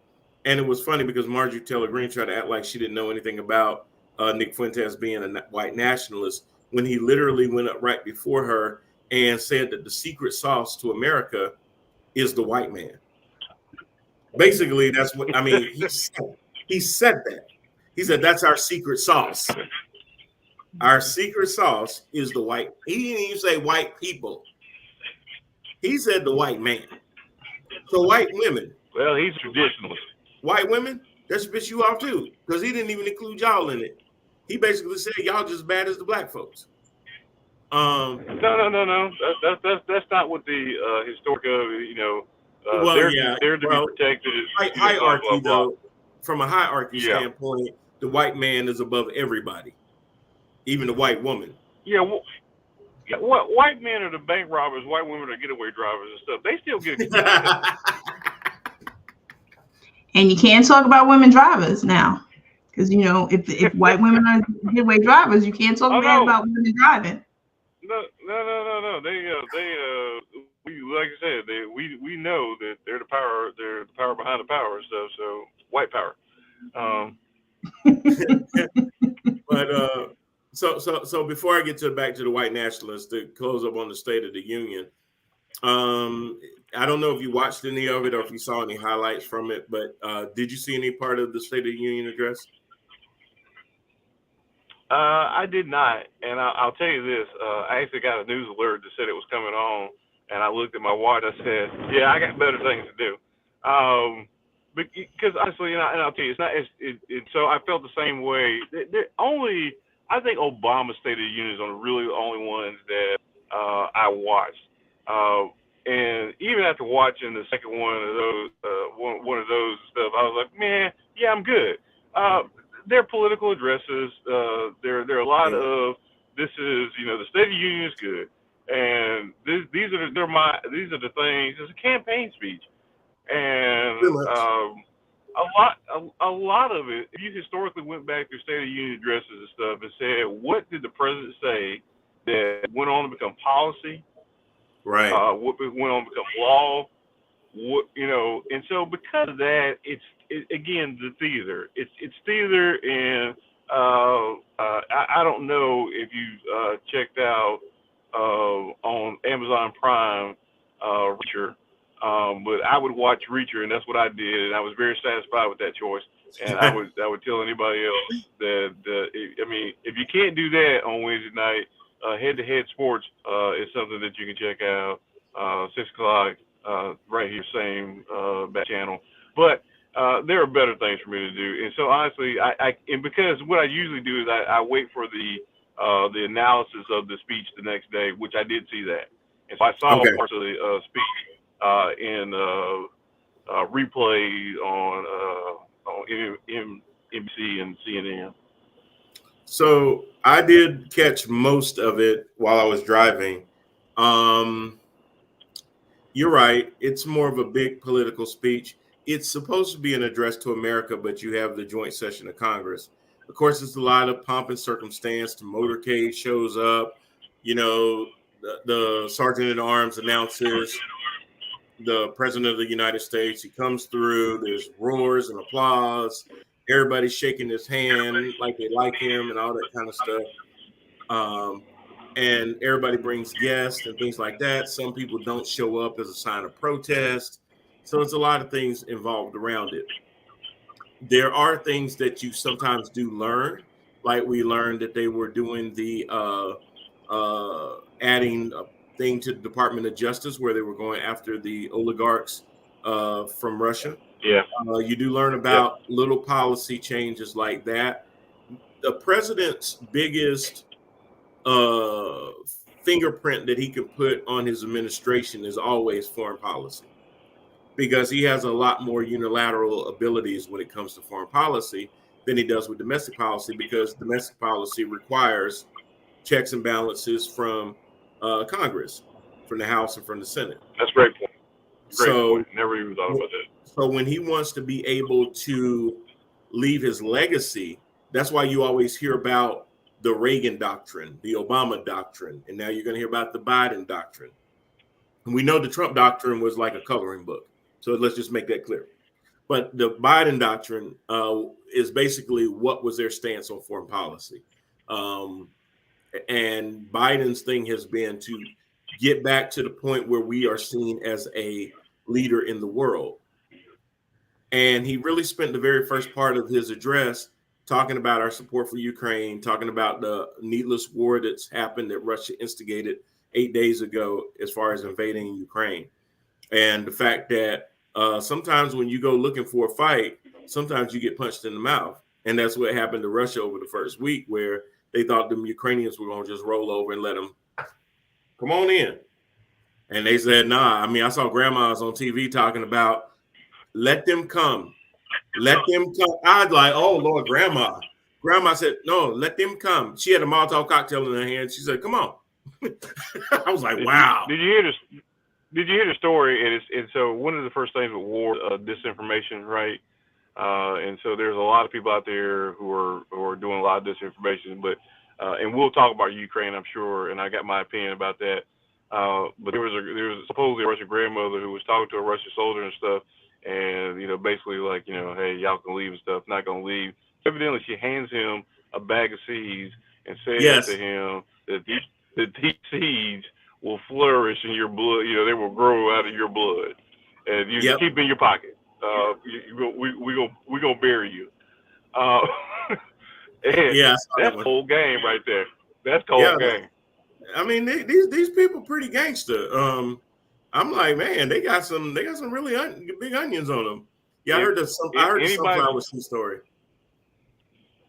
and it was funny because Marjorie Taylor Greene tried to act like she didn't know anything about Nick Fuentes being a white nationalist, when he literally went up right before her and said that the secret sauce to America is the white man. Basically, that's what I mean. He said that. He said that's our secret sauce. Our secret sauce is the white. He didn't even say white people. He said the white man. So white women. Well, he's traditionalist. White women, that should piss you off too, because he didn't even include y'all in it. He basically said y'all just as bad as the black folks. No. That's not what the historic they're to be protected. Hierarchy, blah, blah, blah. Though, from a hierarchy standpoint, the white man is above everybody, even the white woman. Yeah. What white men are the bank robbers, white women are getaway drivers and stuff. They still get And you can't talk about women drivers now, because if white women are getaway drivers, you can't talk bad about women driving. No. We like I said, we know that they're the power behind the power and stuff. So white power. But so before I get back to the white nationalists, to close up on the State of the Union, I don't know if you watched any of it or if you saw any highlights from it, but did you see any part of the State of the Union address? I did not, and I'll tell you this. I actually got a news alert that said it was coming on, and I looked at my watch. I said, "Yeah, I got better things to do." Because honestly, and I'll tell you, it's not. So I felt the same way. I think Obama's State of the Union is really the only ones that I watched. And even after watching the second one of those, one of those stuff, I was like, man, yeah, I'm good. They're political addresses. There are a lot of this is the State of the Union is good, and these are the things. It's a campaign speech, and a lot of it. If you historically went back through State of the Union addresses and stuff and said, what did the president say that went on to become policy? Right. What went on to become law? And so because of that, it's again the theater. It's theater, and I don't know if you checked out on Amazon Prime, Richard, but I I would watch Reacher, and that's what I did, and I was very satisfied with that choice. And I would tell anybody else that if you can't do that on Wednesday night, Head-to-Head Sports is something that you can check out 6 o'clock right here, same back channel. But there are better things for me to do, and so honestly, and because what I usually do is I wait for the analysis of the speech the next day, which I did see that, and so I saw parts of the speech in replay on NBC and CNN. So I did catch most of it while I was driving. You're right. It's more of a big political speech. It's supposed to be an address to America, but you have the joint session of Congress. Of course, it's a lot of pomp and circumstance. The motorcade shows up. You know, the sergeant at arms announces the president of the United States. He comes through. There's roars and applause. Everybody's shaking his hand like they like him and all that kind of stuff. And everybody brings guests and things like that. Some people don't show up as a sign of protest. So it's a lot of things involved around it. There are things that you sometimes do learn, like we learned that they were doing the adding a thing to the Department of Justice where they were going after the oligarchs from Russia. Yeah. You do learn about little policy changes like that. The president's biggest fingerprint that he can put on his administration is always foreign policy, because he has a lot more unilateral abilities when it comes to foreign policy than he does with domestic policy, because domestic policy requires checks and balances from Congress, from the House and from the Senate. That's a great point. Great So, point. Never even thought about that. So when he wants to be able to leave his legacy, that's why you always hear about the Reagan doctrine, the Obama doctrine, and now you're going to hear about the Biden doctrine. And we know the Trump doctrine was like a coloring book. So let's just make that clear. But the Biden doctrine is basically what was their stance on foreign policy. And Biden's thing has been to get back to the point where we are seen as a leader in the world. And he really spent the very first part of his address talking about our support for Ukraine, talking about the needless war that's happened that Russia instigated 8 days ago as far as invading Ukraine. And the fact that sometimes when you go looking for a fight, sometimes you get punched in the mouth. And that's what happened to Russia over the first week, where they thought the Ukrainians were going to just roll over and let them come on in. And they said, nah. I mean, I saw grandmas on TV talking about, let them come. Let them come. I was like, oh, Lord, grandma. Grandma said, no, let them come. She had a Molotov cocktail in her hand. She said, come on. I was like, wow. Did you hear this? Did you hear the story? And so one of the first things with war, disinformation, right? And so there's a lot of people out there who are doing a lot of disinformation. But and we'll talk about Ukraine, I'm sure. And I got my opinion about that. But there was supposedly a Russian grandmother who was talking to a Russian soldier and stuff. And, you know, basically like, you know, hey, y'all can leave and stuff, not going to leave. Evidently, she hands him a bag of seeds and says to him that these seeds will flourish in your blood. You know, they will grow out of your blood. And you keep them in your pocket. We're going to bury you. That's cold game right there. That's cold game. I mean, these people pretty gangster. I'm like, man, they got some really big onions on them. Yeah, I heard the sunflower seed story.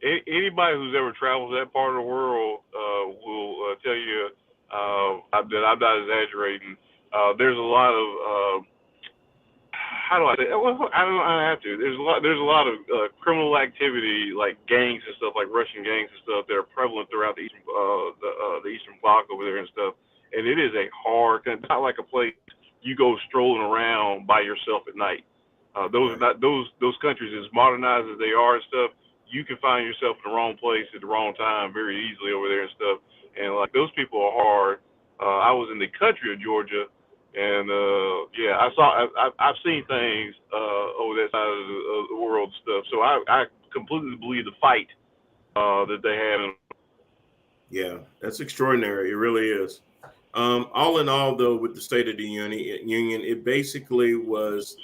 Anybody who's ever traveled to that part of the world will tell you that I'm not exaggerating. There's a lot of how do I say? Well, I don't have to. There's a lot of criminal activity, like gangs and stuff, like Russian gangs and stuff, that are prevalent throughout the Eastern Bloc over there and stuff. And it is a hard. It's not like a place you go strolling around by yourself at night. Those countries, as modernized as they are and stuff, you can find yourself in the wrong place at the wrong time very easily over there and stuff. And like those people are hard. I was in the country of Georgia, and I've seen things over that side of the world and stuff. So I completely believe the fight that they have. Yeah, that's extraordinary. It really is. All in all, though, with the State of the Union, it basically was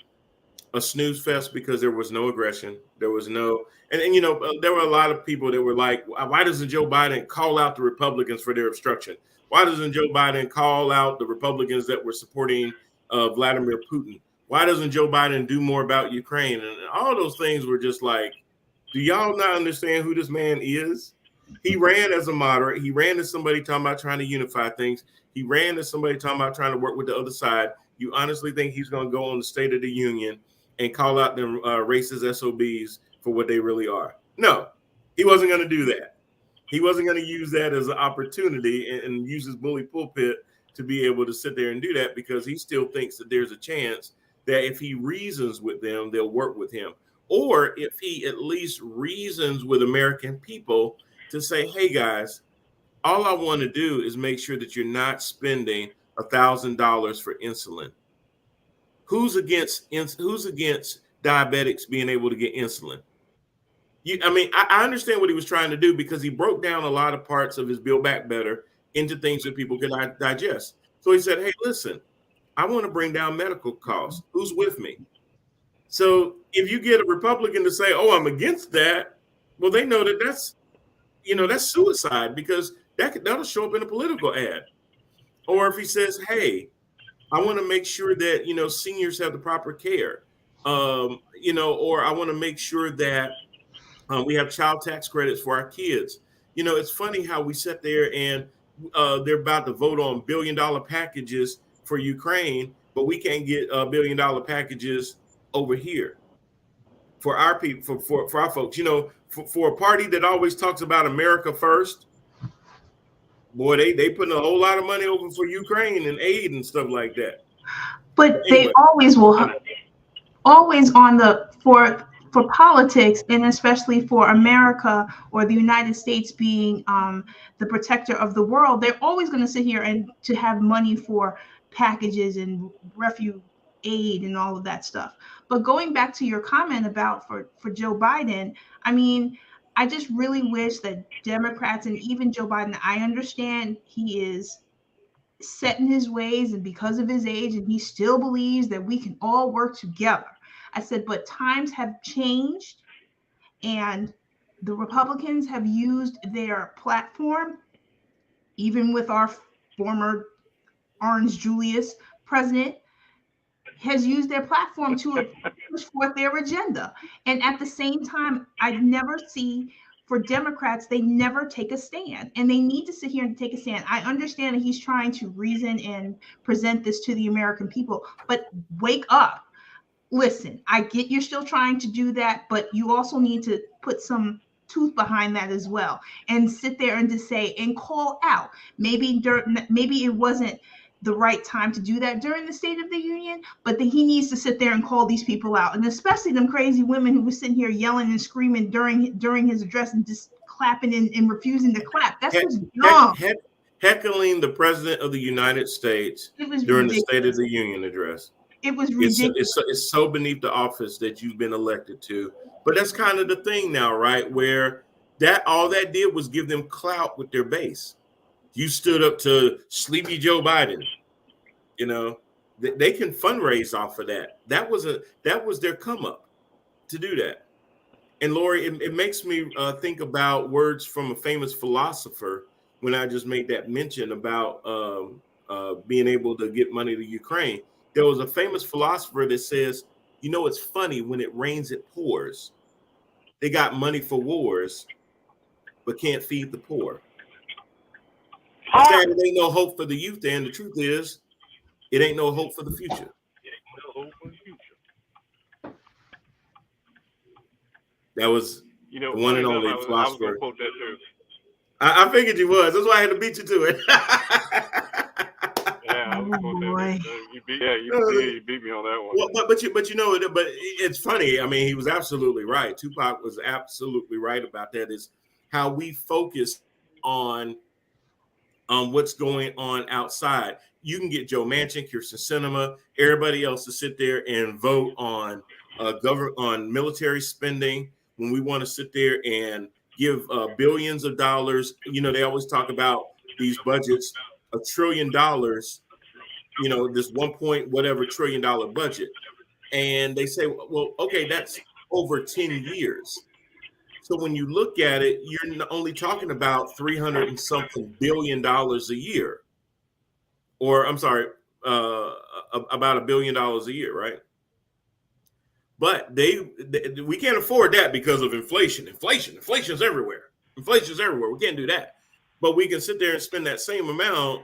a snooze fest because there was no aggression. There was no, and there were a lot of people that were like, why doesn't Joe Biden call out the Republicans for their obstruction? Why doesn't Joe Biden call out the Republicans that were supporting Vladimir Putin? Why doesn't Joe Biden do more about Ukraine? And all those things were just like, do y'all not understand who this man is? He ran as a moderate. He ran as somebody talking about trying to unify things. He ran as somebody talking about trying to work with the other side. You honestly think he's going to go on the State of the Union and call out them racist SOBs for what they really are? No, he wasn't going to do that. He wasn't going to use that as an opportunity and use his bully pulpit to be able to sit there and do that, because he still thinks that there's a chance that if he reasons with them, they'll work with him. Or if he at least reasons with American people to say, hey, guys, all I want to do is make sure that you're not spending $1,000 for insulin. Who's against diabetics being able to get insulin? I understand what he was trying to do, because he broke down a lot of parts of his Build Back Better into things that people could digest. So he said, hey, listen, I want to bring down medical costs. Who's with me? So if you get a Republican to say, oh, I'm against that, well, they know that that's suicide, because that'll show up in a political ad. Or if he says, hey, I want to make sure that, seniors have the proper care, or I want to make sure that we have child tax credits for our kids. It's funny how we sit there and they're about to vote on $1 billion packages for Ukraine, but we can't get $1 billion packages over here for our people, for our folks. For a party that always talks about America first, boy, they putting a whole lot of money over for Ukraine and aid and stuff like that. But anyway, they always for politics, and especially for America or the United States being the protector of the world, they're always going to sit here and to have money for packages and refugee aid and all of that stuff. But going back to your comment about for Joe Biden, I just really wish that Democrats and even Joe Biden, I understand he is set in his ways and because of his age, and he still believes that we can all work together. I said, but times have changed, and the Republicans have used their platform, even with our former Orange Julius president, has used their platform to push forth their agenda. And at the same time, I never see for Democrats, they never take a stand, and they need to sit here and take a stand. I understand that he's trying to reason and present this to the American people, but wake up. Listen, I get you're still trying to do that, but you also need to put some tooth behind that as well, and sit there and to say and call out. Maybe it wasn't the right time to do that during the State of the Union, but then he needs to sit there and call these people out, and especially them crazy women who were sitting here yelling and screaming during his address and just clapping and refusing to clap. That's just dumb. Heckling the President of the United States during the State of the Union address. It was ridiculous. It's so beneath the office that you've been elected to. But that's kind of the thing now, right? Where all that did was give them clout with their base. You stood up to Sleepy Joe Biden. They can fundraise off of that. That was their come up to do that. And Lori, it makes me think about words from a famous philosopher when I just made that mention about being able to get money to Ukraine. There was a famous philosopher that says, it's funny, when it rains, it pours. They got money for wars, but can't feed the poor. There ain't no hope for the youth, and the truth is, it ain't no hope for the future. That was the one and only philosopher. I figured you was. That's why I had to beat you to it. You beat me on that one. Well, but it's funny. He was absolutely right. Tupac was absolutely right about that. Is how we focus on what's going on outside. You can get Joe Manchin, Kyrsten Sinema, everybody else to sit there and vote on on military spending when we want to sit there and give billions of dollars. They always talk about these budgets $1 trillion, you know, this 1 point whatever trillion dollar budget. And they say, well, okay, that's over 10 years. So when you look at it, you're only talking about $300 and something billion a year. Or I'm sorry, about $1 billion a year, right? But we can't afford that because of inflation. Inflation's everywhere. Inflation's everywhere. We can't do that. But we can sit there and spend that same amount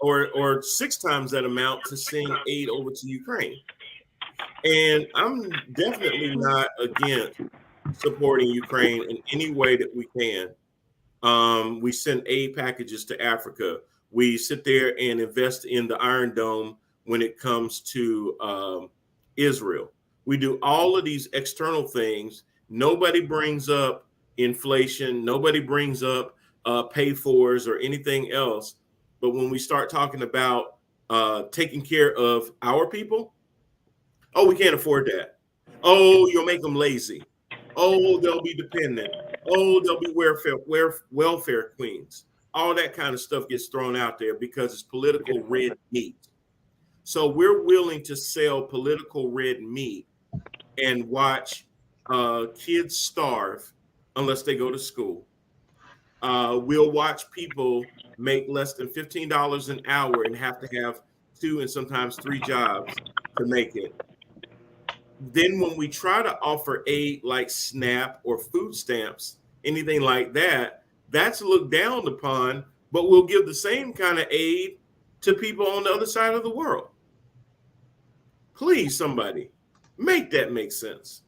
or 6 times that amount to send aid over to Ukraine. And I'm definitely not against supporting Ukraine in any way that we can. We send aid packages to Africa. We sit there and invest in the Iron Dome when it comes to Israel. We do all of these external things. Nobody brings up inflation. Nobody brings up pay-fors or anything else. But when we start talking about taking care of our people, oh, we can't afford that. Oh, you'll make them lazy. Oh, they'll be dependent. Oh, they'll be welfare queens. All that kind of stuff gets thrown out there because it's political red meat. So we're willing to sell political red meat and watch kids starve unless they go to school. We'll watch people make less than $15 an hour and have to have 2 and sometimes 3 jobs to make it. Then when we try to offer aid like SNAP or food stamps, anything like that, that's looked down upon, but we'll give the same kind of aid to people on the other side of the world. Please, somebody, make that make sense.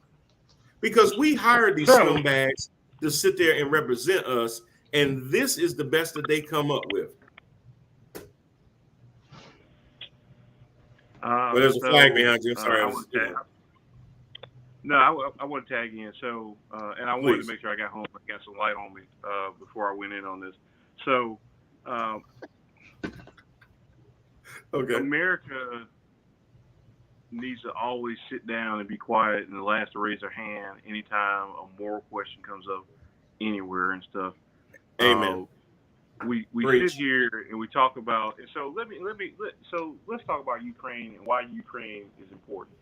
Because we hired these scumbags to sit there and represent us, and this is the best that they come up with. Well, there's a flag behind you. I'm sorry. I want to tag in. So, and I wanted to make sure I got home and got some light on me before I went in on this. So, okay. America needs to always sit down and be quiet and the last to raise their hand anytime a moral question comes up anywhere and stuff. Amen. We sit here and we talk about, and so let's talk about Ukraine and why Ukraine is important.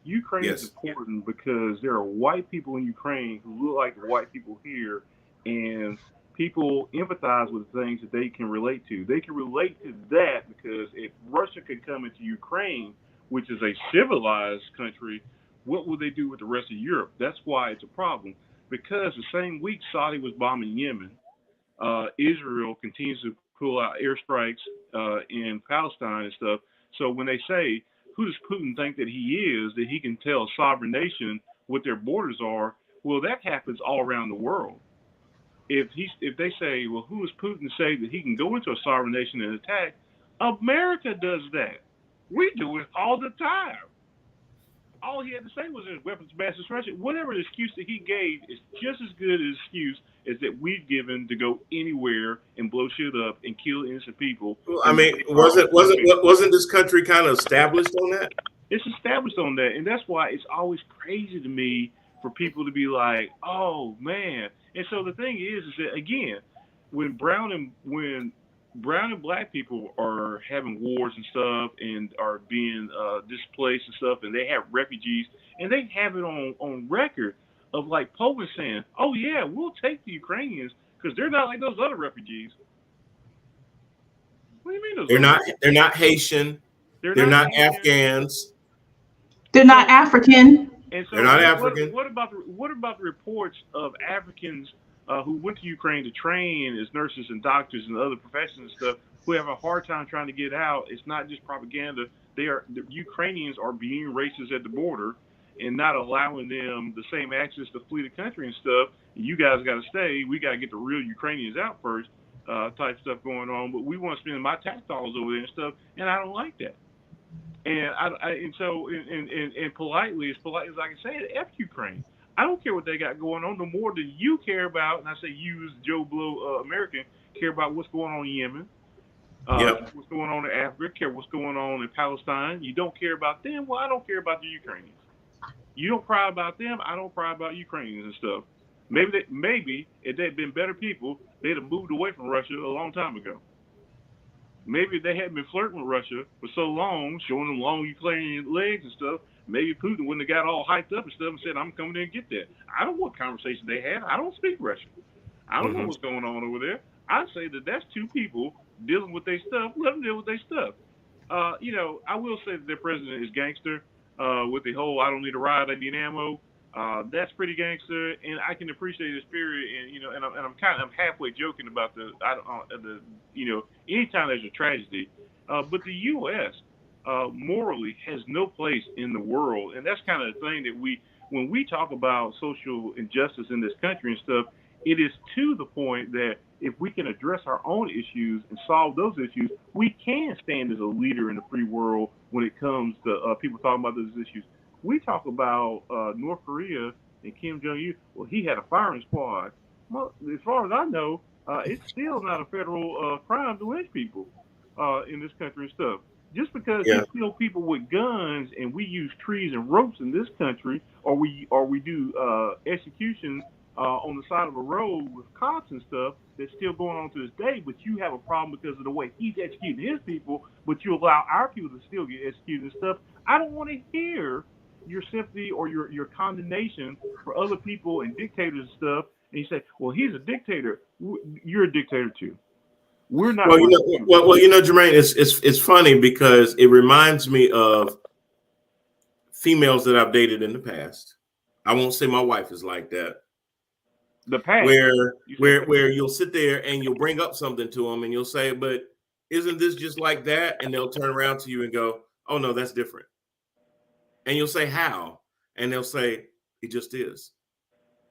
Ukraine is important because there are white people in Ukraine who look like the white people here, and people empathize with things that they can relate to. They can relate to that because if Russia could come into Ukraine, which is a civilized country, what will they do with the rest of Europe? That's why it's a problem. Because the same week Saudi was bombing Yemen, Israel continues to pull out airstrikes in Palestine and stuff. So when they say, who does Putin think that he is, that he can tell a sovereign nation what their borders are? Well, that happens all around the world. If they say, well, who is Putin to say that he can go into a sovereign nation and attack? America does that. We do it all the time. All he had to say was his weapons of mass destruction. Whatever excuse that he gave is just as good an excuse as that we've given to go anywhere and blow shit up and kill innocent people. I mean, wasn't this country kind of established on that? It's established on that, and that's why it's always crazy to me for people to be like, "Oh man!" And so the thing is that again, when brown and black people are having wars and stuff and are being displaced and stuff, and they have refugees, and they have it on record of like Poland saying, "Oh yeah, we'll take the Ukrainians because they're not like those other refugees." What do you mean? They're not Haitian. They're not Afghans. They're not African. And so they're not African. What about the reports of Africans who went to Ukraine to train as nurses and doctors and other professions and stuff, who have a hard time trying to get out? It's not just propaganda. The Ukrainians are being racist at the border and not allowing them the same access to flee the country and stuff. You guys got to stay. We got to get the real Ukrainians out first, type stuff going on. But we want to spend my tax dollars over there and stuff, and I don't like that. And so politely, as polite as I can say it, F Ukraine. I don't care what they got going on. The more that you care about, and I say you as Joe Blow American, care about what's going on in Yemen, what's going on in Africa, care what's going on in Palestine. You don't care about them. Well, I don't care about the Ukrainians. You don't cry about them. I don't cry about Ukrainians and stuff. Maybe if they'd been better people, they'd have moved away from Russia a long time ago. Maybe they hadn't been flirting with Russia for so long, showing them long Ukrainian legs and stuff. Maybe Putin wouldn't have got all hyped up and stuff and said, I'm coming in and get that. I don't know what conversation they had. I don't speak Russian. I don't know what's going on over there. I say that that's two people dealing with their stuff. Let them deal with their stuff. You know, I will say that their president is gangster with the whole I don't need a ride, I need ammo. That's pretty gangster, and I can appreciate his spirit. And you know, and I'm halfway joking about the you know, anytime there's a tragedy, but the U.S. Morally has no place in the world, and that's kind of the thing that when we talk about social injustice in this country and stuff, it is to the point that if we can address our own issues and solve those issues, we can stand as a leader in the free world when it comes to people talking about those issues. We talk about North Korea and Kim Jong-un. Well, he had a firing squad. Well, as far as I know, it's still not a federal crime to lynch people in this country and stuff. Just because we kill people with guns and we use trees and ropes in this country, or we do execution on the side of a road with cops and stuff, that's still going on to this day. But you have a problem because of the way he's executing his people, but you allow our people to still get executed and stuff. I don't want to hear your sympathy or your condemnation for other people and dictators and stuff. And you say, well, he's a dictator. You're a dictator too. We're not. Well, you know, Jermaine, it's funny because it reminds me of females that I've dated in the past. I won't say my wife is like that. The past, where you'll sit there and you'll bring up something to them and you'll say, but isn't this just like that? And they'll turn around to you and go, oh no, that's different. And you'll say, how? And they'll say, it just is.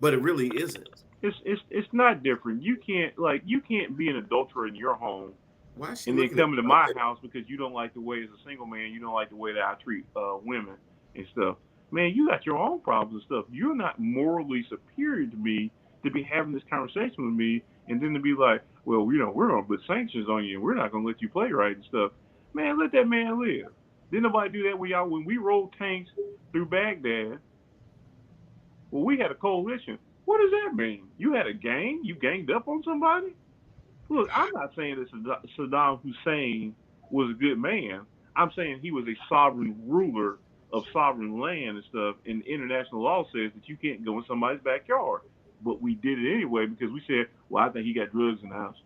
But it really isn't. It's not different. You can't be an adulterer in your home and then come into my house because you don't like the way, as a single man, you don't like the way that I treat women and stuff. Man, you got your own problems and stuff. You're not morally superior to me to be having this conversation with me and then to be like, well, you know, we're going to put sanctions on you and we're not going to let you play right and stuff. Man, let that man live. Didn't nobody do that when we rolled tanks through Baghdad? Well, we had a coalition. What does that mean? You had a gang? You ganged up on somebody? Look, I'm not saying that Saddam Hussein was a good man. I'm saying he was a sovereign ruler of sovereign land and stuff, and international law says that you can't go in somebody's backyard. But we did it anyway because we said, well, I think he got drugs in the house.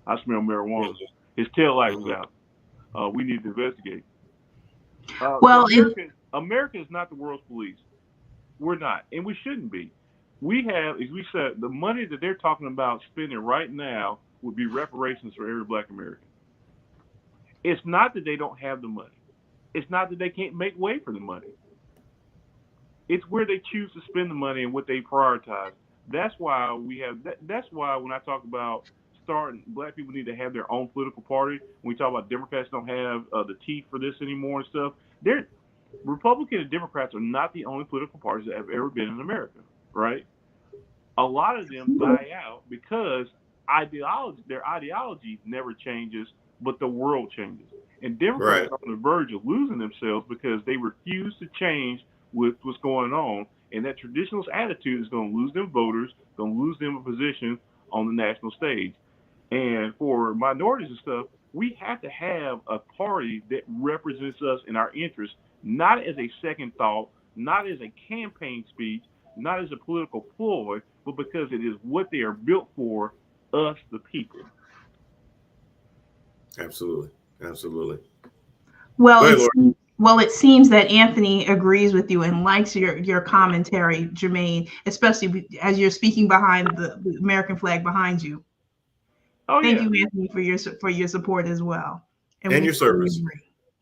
I smell marijuana. His tail light was out. We need to investigate. America is not the world's police. We're not, and we shouldn't be. We have, as we said, the money that they're talking about spending right now would be reparations for every Black American. It's not that they don't have the money. It's not that they can't make way for the money. It's where they choose to spend the money and what they prioritize. That's why we have. That's why when I talk about starting, Black people need to have their own political party. When we talk about Democrats don't have the teeth for this anymore and stuff. Republican and Democrats are not the only political parties that have ever been in America, right? A lot of them die out because their ideology never changes, but the world changes. And Democrats are on the verge of losing themselves because they refuse to change with what's going on. And that traditionalist attitude is going to lose them voters, going to lose them a position on the national stage. And for minorities and stuff, we have to have a party that represents us in our interests, not as a second thought, not as a campaign speech, not as a political ploy, but because it is what they are built for, us, the people. Absolutely. Absolutely. Well, it seems that Anthony agrees with you and likes your commentary, Jermaine, especially as you're speaking behind the American flag behind you. Thank you, Anthony, for your support as well. And your service.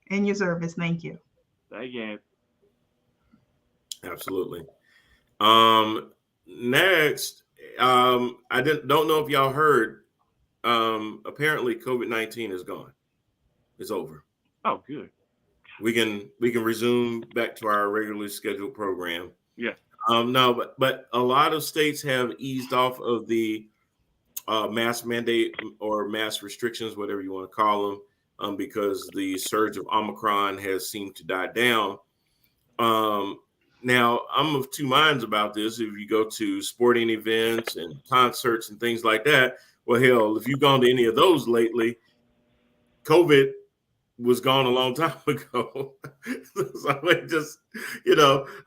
And your service. Thank you. Thank you. Absolutely. Next, I don't know if y'all heard. Apparently, COVID-19 is gone. It's over. Oh, good. We can resume back to our regularly scheduled program. Yeah. No, but a lot of states have eased off of the mask mandate or mask restrictions, whatever you want to call them, because the surge of Omicron has seemed to die down. Now, I'm of two minds about this. If you go to sporting events and concerts and things like that, well, hell, if you've gone to any of those lately, COVID was gone a long time ago. So it just,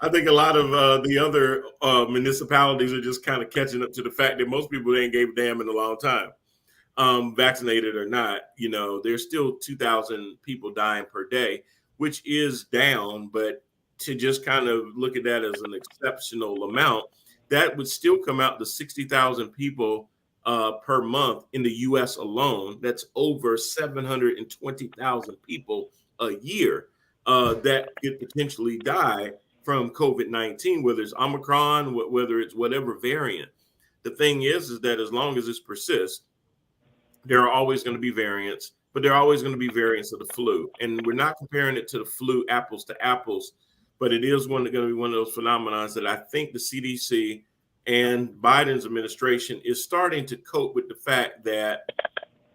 I think a lot of the other municipalities are just kind of catching up to the fact that most people ain't gave a damn in a long time, vaccinated or not. There's still 2,000 people dying per day, which is down, but to just kind of look at that as an exceptional amount, that would still come out to 60,000 people per month in the U.S. alone. That's over 720,000 people a year that could potentially die from COVID-19, whether it's Omicron, whether it's whatever variant. The thing is that as long as this persists, there are always going to be variants, but there are always going to be variants of the flu. And we're not comparing it to the flu apples to apples, but it is going to be one of those phenomenons that I think the CDC and Biden's administration is starting to cope with the fact that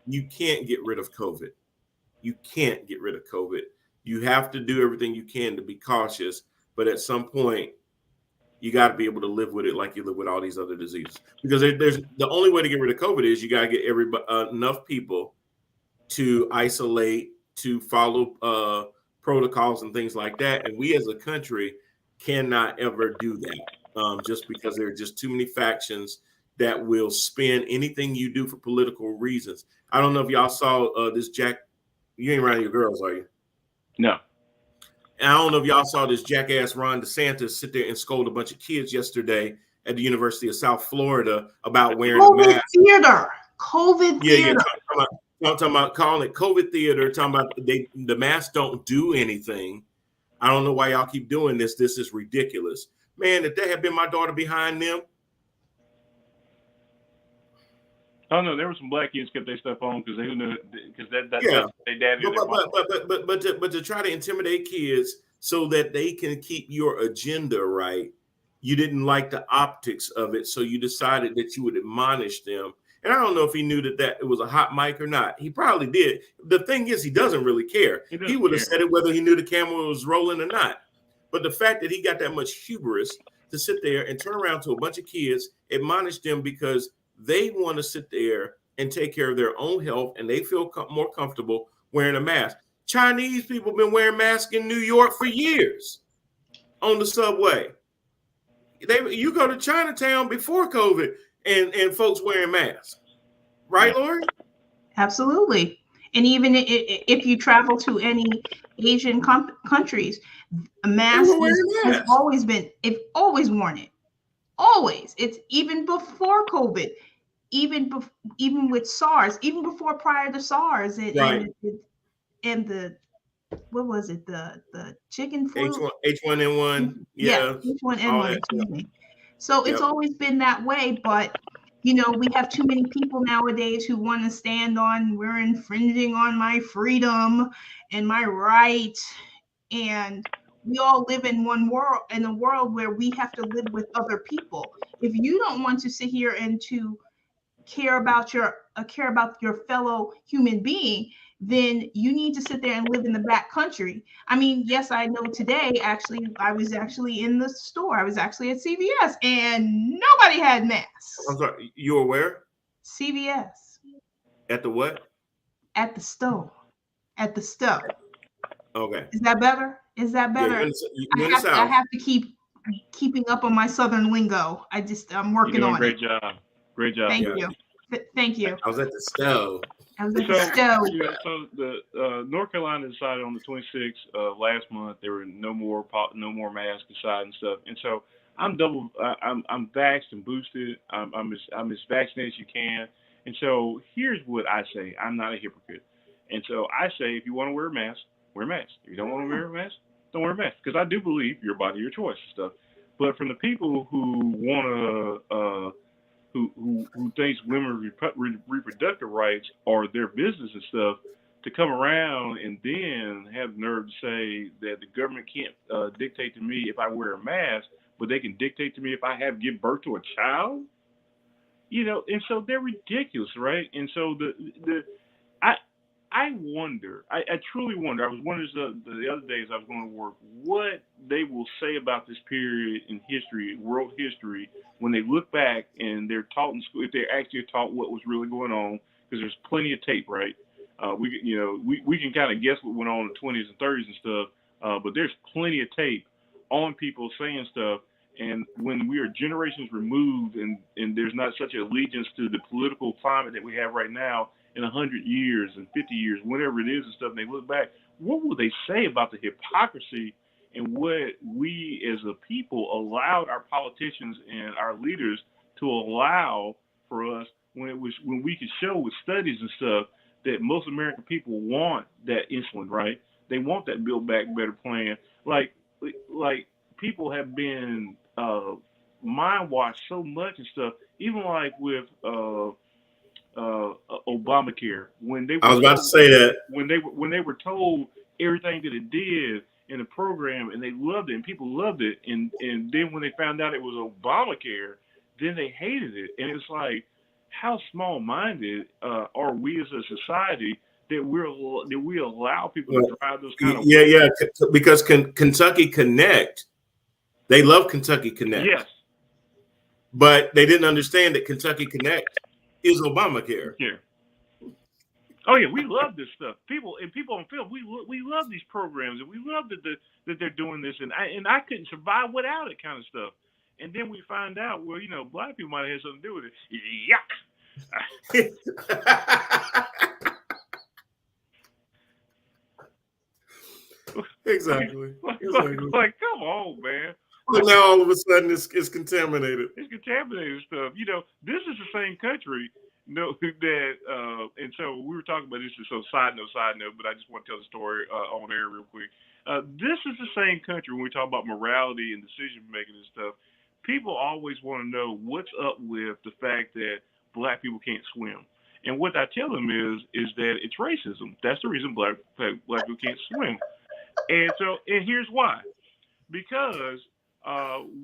you can't get rid of COVID. You can't get rid of COVID. You have to do everything you can to be cautious, but at some point, you got to be able to live with it like you live with all these other diseases. Because there's the only way to get rid of COVID is you got to get enough people to isolate, to follow protocols and things like that. And we as a country cannot ever do that, just because there are just too many factions that will spin anything you do for political reasons. I don't know if y'all saw this Jack. You ain't around your girls, are you? No. And I don't know if y'all saw this jackass Ron DeSantis sit there and scold a bunch of kids yesterday at the University of South Florida about wearing a mask. COVID theater. Talking about calling it COVID theater, talking about the masks don't do anything. I don't know why y'all keep doing this. This is ridiculous. Man, if that had been my daughter behind them. Oh no, there were some black kids kept their stuff on because they knew because that's their daddy. But to try to intimidate kids so that they can keep your agenda right, you didn't like the optics of it, so you decided that you would admonish them. And I don't know if he knew that it was a hot mic or not. He probably did. The thing is, he doesn't really care. He would have said it whether he knew the camera was rolling or not. But the fact that he got that much hubris to sit there and turn around to a bunch of kids, admonish them because they want to sit there and take care of their own health, and they feel more comfortable wearing a mask. Chinese people have been wearing masks in New York for years on the subway. You go to Chinatown before COVID, and folks wearing masks. Right, Lori? Absolutely. And even if you travel to any Asian countries, a mask has always been, they've always worn it. Always. It's even before COVID. Even with SARS, even prior to SARS, and the what was it, the chicken flu, H1N1, yeah, H1N1. Excuse me. So it's always been that way, but we have too many people nowadays who want to stand on we're infringing on my freedom and my right, and we all live in a world where we have to live with other people. If you don't want to sit here and to care about your fellow human being, then you need to sit there and live in the back country. I mean, yes, I know today, actually, I was actually in the store. I was actually at CVS and nobody had masks. I'm sorry, you were where? CVS. At the what? At the stove. At the stove. Okay. Is that better? Yeah, I have to keeping up on my Southern lingo. I'm working on it. Great job. Thank you. Thank you. I was at the stove. So North Carolina decided on the 26th last month there were no more masks inside and stuff. And so I'm vaxxed and boosted. I'm as vaccinated as you can. And so here's what I say. I'm not a hypocrite. And so I say, if you want to wear a mask, wear a mask. If you don't want to wear a mask, don't wear a mask. Because I do believe your body, your choice and stuff. But from the people who want to who thinks women's reproductive rights are their business and stuff, to come around and then have the nerve to say that the government can't dictate to me if I wear a mask, but they can dictate to me if I give birth to a child, and so they're ridiculous, right? And so I wonder, I truly wonder. I was wondering the other days I was going to work, what they will say about this period in history, world history, when they look back and they're taught in school, if they're actually taught what was really going on, because there's plenty of tape, right? We can kind of guess what went on in the 20s and 30s and stuff, but there's plenty of tape on people saying stuff. And when we are generations removed and there's not such allegiance to the political climate that we have right now, in 100 years and 50 years, whatever it is and stuff, and they look back, what will they say about the hypocrisy and what we as a people allowed our politicians and our leaders to allow for us when we could show with studies and stuff that most American people want that insulin, right? They want that Build Back Better plan. Like people have been mind washed so much and stuff, even like with Obamacare, when they were I was about to say that when they were told everything that it did in the program and they loved it and people loved it, and then when they found out it was Obamacare, then they hated it. And it's like, how small-minded are we as a society that we allow people to drive those kind of because Kentucky Connect, they love Kentucky Connect. Yes. But they didn't understand that Kentucky Connect is Obamacare. Yeah. Oh yeah, we love this stuff. People on film, we love these programs, and we love that they're doing this, and I couldn't survive without it, kind of stuff. And then we find out, well, black people might have had something to do with it. Yuck. Exactly. Like, come on, man. But now all of a sudden it's contaminated. It's contaminated stuff. This is the same country. That and so we were talking about this. So side note, but I just want to tell the story on air real quick. This is the same country when we talk about morality and decision making and stuff. People always want to know what's up with the fact that black people can't swim. And what I tell them is that it's racism. That's the reason black people can't swim. And here's why. Because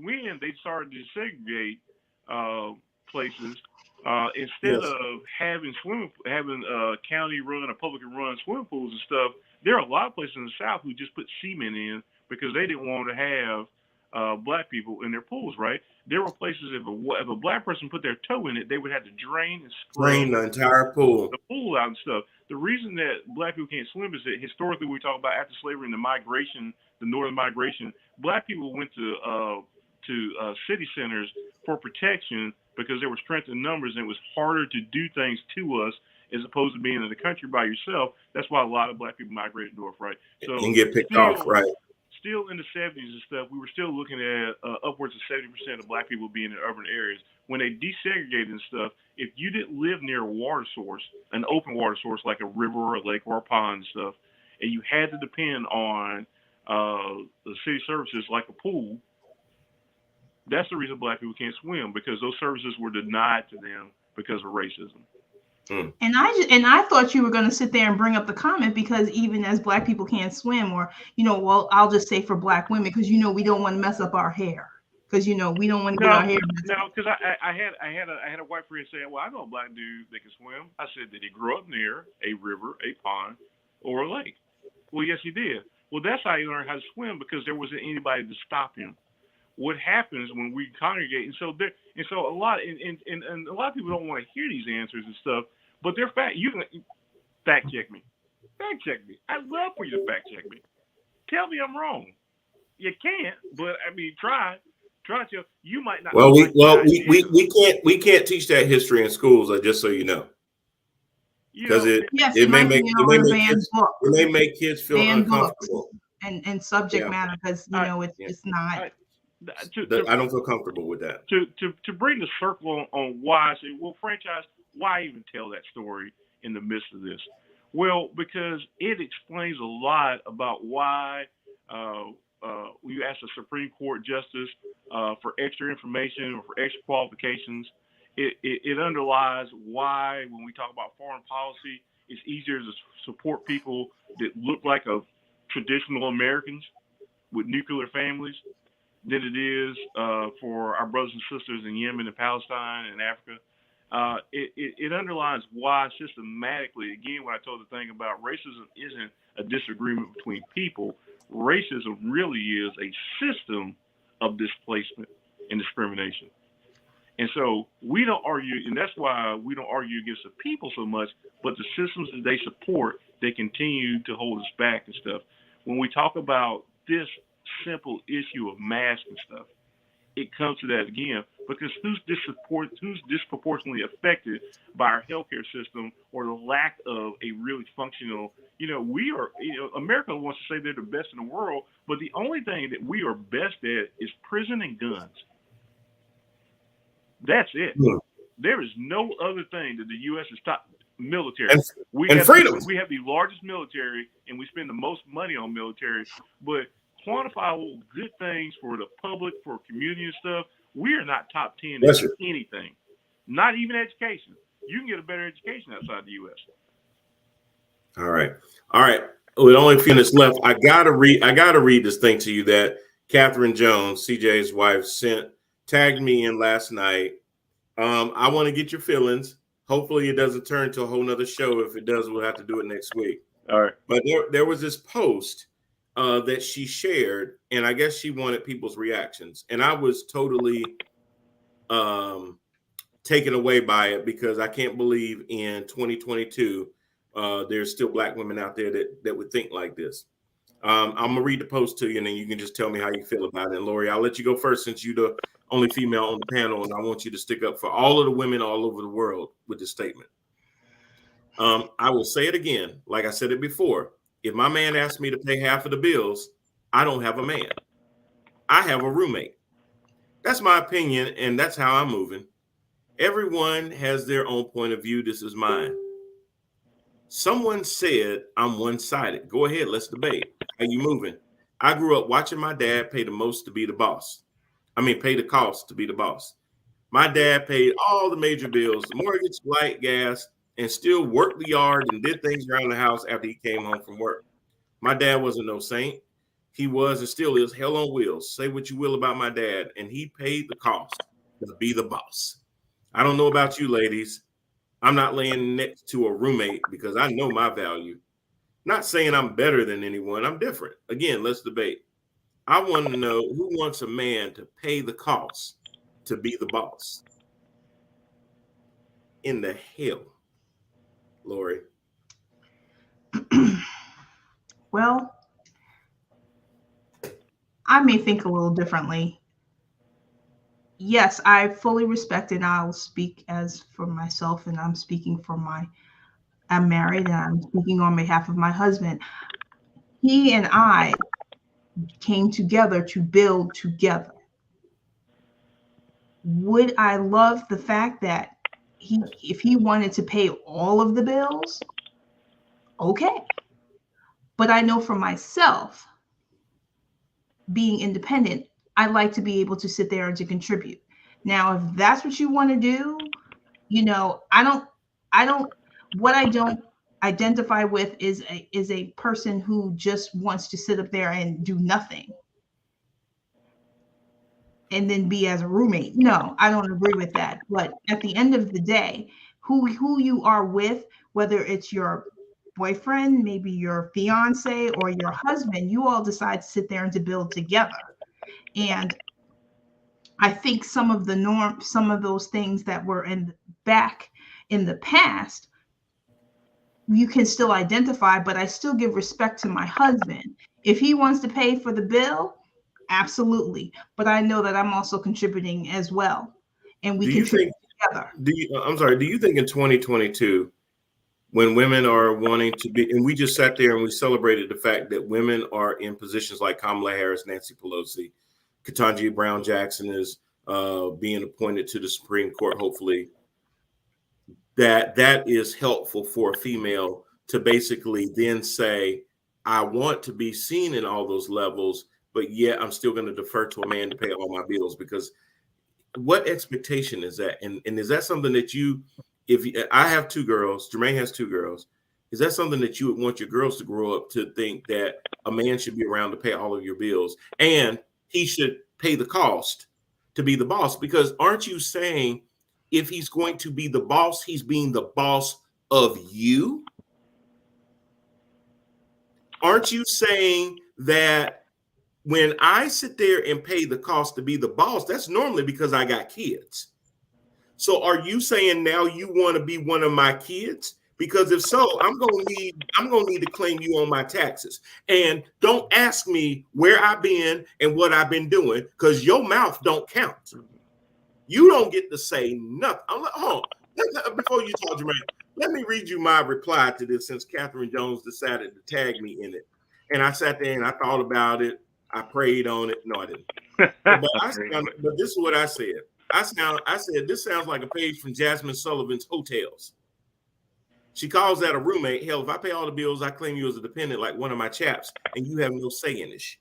when they started to segregate places, instead of having county-run or public-run swimming pools and stuff, there are a lot of places in the South who just put cement in because they didn't want to have black people in their pools, right? There were places if a black person put their toe in it, they would have to drain and drain the entire pool, out and stuff. The reason that black people can't swim is that historically we talk about after slavery and the migration, the northern migration, black people went to city centers for protection because there were strength in numbers and it was harder to do things to us as opposed to being in the country by yourself. That's why a lot of black people migrated north, right? So and get picked off, right? Still in the 70s and stuff, we were still looking at upwards of 70% of black people being in urban areas. When they desegregated and stuff, if you didn't live near a water source, an open water source like a river or a lake or a pond and stuff, and you had to depend on the city services like a pool, that's the reason black people can't swim, because those services were denied to them because of racism. And I thought you were going to sit there and bring up the comment because even as black people can't swim, or well, I'll just say for black women because we don't want to mess up our hair because we don't want to get our hair. No, because I had a white friend say, well, I know a black dude that can swim. I said, did he grow up near a river, a pond, or a lake? Well, yes, he did. Well, that's how he learned how to swim because there wasn't anybody to stop him. What happens when we congregate, and so a lot of people don't want to hear these answers and stuff, but they're fact. You can fact check me. I'd love for you to fact check me. Tell me I'm wrong. You can't, but I mean, try to. You might not. Well, we can't teach that history in schools. Just so you know, because it may make kids feel uncomfortable and subject matter because it's not. I don't feel comfortable with that. To bring the circle on why I say, well, franchise, why even tell that story in the midst of this? Well, because it explains a lot about why you ask a Supreme Court justice for extra information or for extra qualifications. It underlies why when we talk about foreign policy, it's easier to support people that look like traditional Americans with nuclear families than it is for our brothers and sisters in Yemen and Palestine and Africa. It underlines why systematically, again, when I told the thing about racism isn't a disagreement between people, racism really is a system of displacement and discrimination. And so we don't argue, and that's why we don't argue against the people so much, but the systems that they support, they continue to hold us back and stuff. When we talk about this simple issue of masks and stuff, it comes to that again, because who's disproportionately affected by our healthcare system or the lack of a really functional, America wants to say they're the best in the world, but the only thing that we are best at is prison and guns. That's it. Yeah. There is no other thing that the U.S. is top military. And freedom. We have the largest military, and we spend the most money on military. But quantifiable good things for the public, for community and stuff, we are not top 10 in anything. Not even education. You can get a better education outside the U.S. All right. With only a few minutes left, I gotta read this thing to you that Catherine Jones, CJ's wife, tagged me in last night. I want to get your feelings. Hopefully it doesn't turn to a whole nother show. If it does, we'll have to do it next week. All right. But there was this post that she shared, and I guess she wanted people's reactions. And I was totally taken away by it, because I can't believe in 2022 there's still Black women out there that would think like this. I'm gonna read the post to you, and then you can just tell me how you feel about it. And Lori, I'll let you go first, since you're the only female on the panel, and I want you to stick up for all of the women all over the world with this statement. I will say it again, like I said it before. If my man asks me to pay half of the bills, I don't have a man. I have a roommate. That's my opinion, and that's how I'm moving. Everyone has their own point of view. This is mine. Someone said I'm one-sided. Go ahead, let's debate. How you moving? I grew up watching my dad pay the most to be the boss. Pay the cost to be the boss. My dad paid all the major bills, the mortgage, light, gas, and still worked the yard and did things around the house after he came home from work. My dad wasn't no saint. He was and still is hell on wheels. Say what you will about my dad, and he paid the cost to be the boss. I don't know about you ladies. I'm not laying next to a roommate because I know my value. Not saying I'm better than anyone. I'm different. Again, let's debate. I want to know who wants a man to pay the cost to be the boss. In the hell, Lori? Well, I may think a little differently. Yes, I fully respect, and I'll speak as for myself, and I'm speaking for I'm married, and I'm speaking on behalf of my husband. He and I came together to build together. Would I love the fact that if he wanted to pay all of the bills? Okay. But I know for myself, being independent, I like to be able to sit there and to contribute. Now, if that's what you want to do, what I don't identify with is a person who just wants to sit up there and do nothing and then be as a roommate. No, I don't agree with that. But at the end of the day, who you are with, whether it's your boyfriend, maybe your fiance, or your husband, you all decide to sit there and to build together. And I think some of those things that were back in the past, you can still identify, but I still give respect to my husband. If he wants to pay for the bill, absolutely. But I know that I'm also contributing as well. And we contribute together. Do you think in 2022, when women are wanting to be, and we just sat there and we celebrated the fact that women are in positions like Kamala Harris, Nancy Pelosi, Ketanji Brown Jackson is being appointed to the Supreme Court, hopefully, that is helpful for a female to basically then say, I want to be seen in all those levels, but yet I'm still going to defer to a man to pay all my bills? Because what expectation is that? And is that something that I have two girls, Jermaine has two girls. Is that something that you would want your girls to grow up to think, that a man should be around to pay all of your bills and he should pay the cost to be the boss? Because aren't you saying if he's going to be the boss, he's being the boss of you? Aren't you saying that when I sit there and pay the cost to be the boss, that's normally because I got kids. So are you saying now you want to be one of my kids? Because if so, I'm gonna need to claim you on my taxes. And don't ask me where I've been and what I've been doing, because your mouth don't count. You don't get to say nothing. Before you talk, Jermaine, let me read you my reply to this, since Catherine Jones decided to tag me in it. And I sat there and I thought about it. I prayed on it. No, I didn't. But this is what I said. I said, this sounds like a page from Jasmine Sullivan's Hotels. She calls that a roommate. Hell, if I pay all the bills, I claim you as a dependent like one of my chaps, and you have no say in this.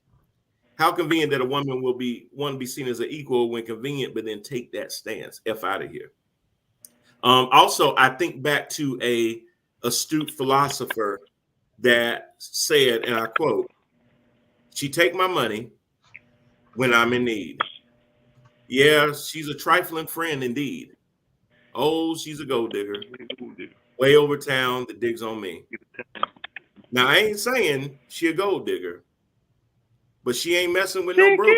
How convenient that a woman will want to be seen as an equal when convenient, but then take that stance. F out of here. Also, I think back to a astute philosopher that said, and I quote, "She take my money when I'm in need. Yeah, she's a trifling friend indeed. Oh, she's a gold digger. Way over town that digs on me. Now, I ain't saying she a gold digger, but she ain't messing with no broke."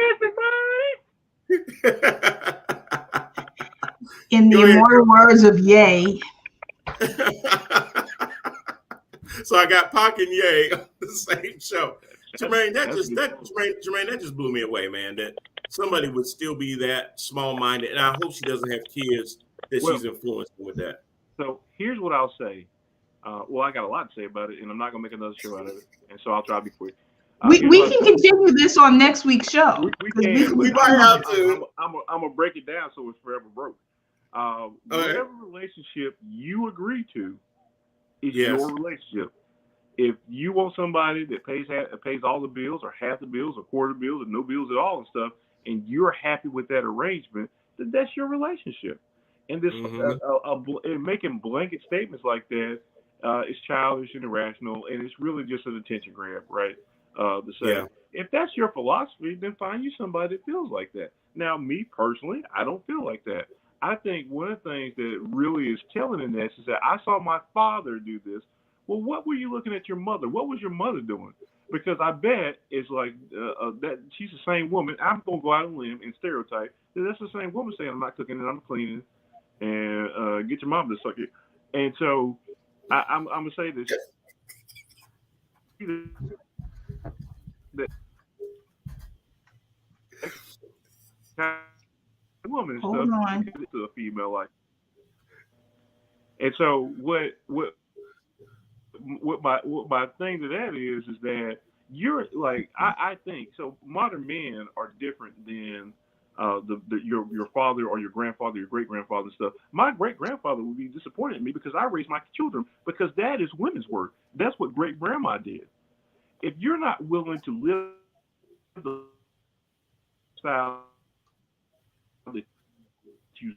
In the immortal words of Ye. So I got Pac and Ye on the same show. Jermaine, that just blew me away, man. That somebody would still be that small-minded, and I hope she doesn't have kids that she's influencing with that. So here's what I'll say. Well, I got a lot to say about it, and I'm not gonna make another show out of it, and so I'll try to be quick. We can continue this on next week's show. We might have to. I'm gonna break it down so it's forever broke. Whatever relationship you agree to is your relationship. If you want somebody that pays all the bills, or half the bills, or quarter bills, or no bills at all and stuff, and you're happy with that arrangement, then that's your relationship. And this making blanket statements like that is childish and irrational, and it's really just an attention grab, right? To say, if that's your philosophy, then find you somebody that feels like that. Now, me personally, I don't feel like that. I think one of the things that really is telling in this is that I saw my father do this. Well, what were you looking at your mother? What was your mother doing? Because I bet it's like that she's the same woman. I'm going to go out on a limb and stereotype that that's the same woman saying, I'm not cooking and I'm cleaning, and get your mom to suck it. And so I'm going to say this. That woman Hold stuff on. to a female like. And so what my thing to that is that you're like, I think so. Modern men are different than your father or your grandfather, your great grandfather and stuff. My great grandfather would be disappointed in me because I raised my children, because that is women's work. That's what great grandma did. If you're not willing to live the style that you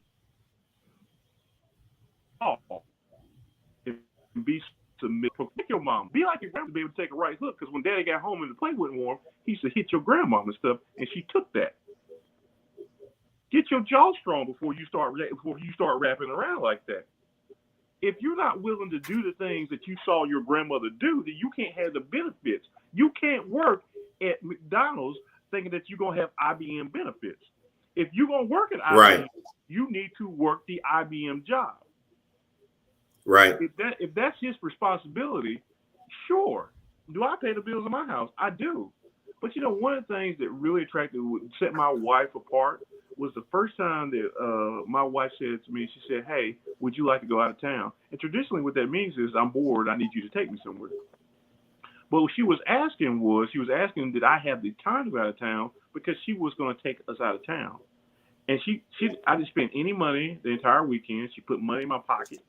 and be submit, protect your mom. Be like your grandma to be able to take a right hook, because when daddy got home and the plate wasn't warm, he used to hit your grandma and stuff, and she took that. Get your jaw strong before you start wrapping around like that. If you're not willing to do the things that you saw your grandmother do, then you can't have the benefits. You can't work at McDonald's thinking that you're going to have IBM benefits. If you're going to work at IBM, you need to work the IBM job. Right. If that's his responsibility, sure. Do I pay the bills in my house? I do. But you know, one of the things that really set my wife apart was the first time that my wife said to me, she said, "Hey, would you like to go out of town?" And traditionally what that means is, I'm bored, I need you to take me somewhere. But what she was asking did I have the time to go out of town, because she was going to take us out of town. And I didn't spend any money the entire weekend. She put money in my pocket.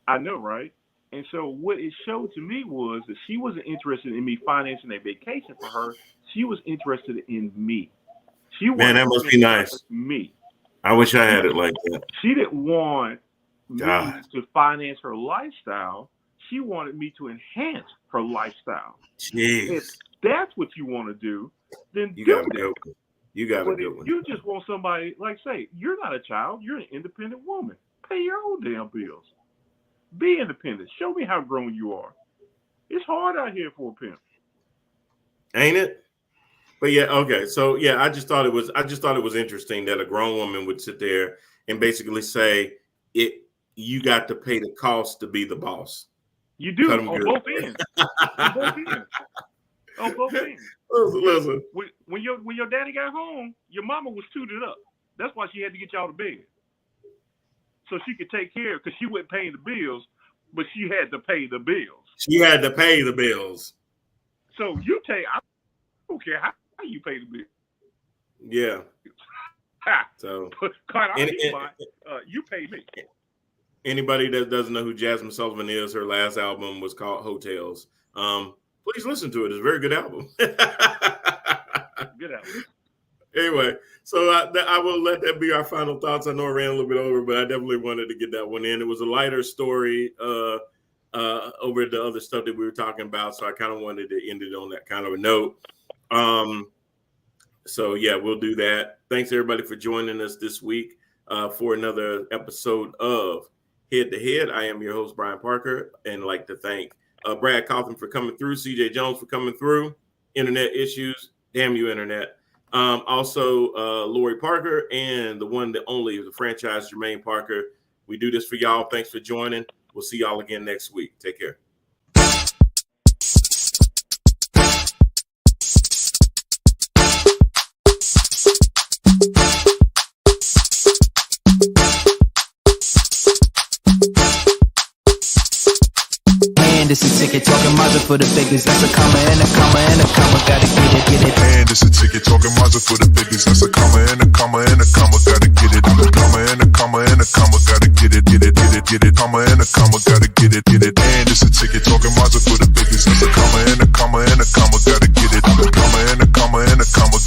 I know, right? And so what it showed to me was that she wasn't interested in me financing a vacation for her. She was interested in me. Man, that must be nice. Me. I wish I had it like that. She didn't want me to finance her lifestyle. She wanted me to enhance her lifestyle. Jeez. If that's what you want to do, then You do got it. You got But a good if one. you just want somebody, like say, you're not a child, you're an independent woman. Pay your own damn bills. Be independent. Show me how grown you are. It's hard out here for a pimp. Ain't it? But yeah, okay. So yeah, I just thought it was interesting that a grown woman would sit there and basically say you got to pay the cost to be the boss. You do on both ends. On both ends. On both ends. Listen. When your daddy got home, your mama was tooted up. That's why she had to get y'all to bed. So she could take care of, because she wasn't paying the bills, but she had to pay the bills. She had to pay the bills. So I don't care how you pay the bill. Yeah. So you pay me. Anybody that doesn't know who Jasmine Sullivan is, her last album was called Hotels. Please listen to it. It's a very good album. Good album. Anyway, so I will let that be our final thoughts. I know I ran a little bit over, but I definitely wanted to get that one in. It was a lighter story over the other stuff that we were talking about, so I kind of wanted to end it on that kind of a note. So yeah, we'll do that. Thanks everybody for joining us this week for another episode of Head to Head. I am your host, Brian Parker, and like to thank Brad Coughlin for coming through, CJ Jones for coming through. Internet issues, damn you, internet. Also, Lori Parker and the one, the only, the franchise Jermaine Parker. We do this for y'all. Thanks for joining. We'll see y'all again next week. Take care. This a ticket talking Mazda for the biggest. That's a comma and a comma and a comma. Gotta get it. And this a ticket talking Mazda for the biggest. That's a comma and a comma and a comma. Gotta get it. I'm a comma and a comma and a comma. Gotta get it. Comma and a comma. Gotta get it. And this a ticket talking Mazda for the biggest. That's a comma and a comma and a comma. Gotta get it. I'm a comma and a comma and a comma.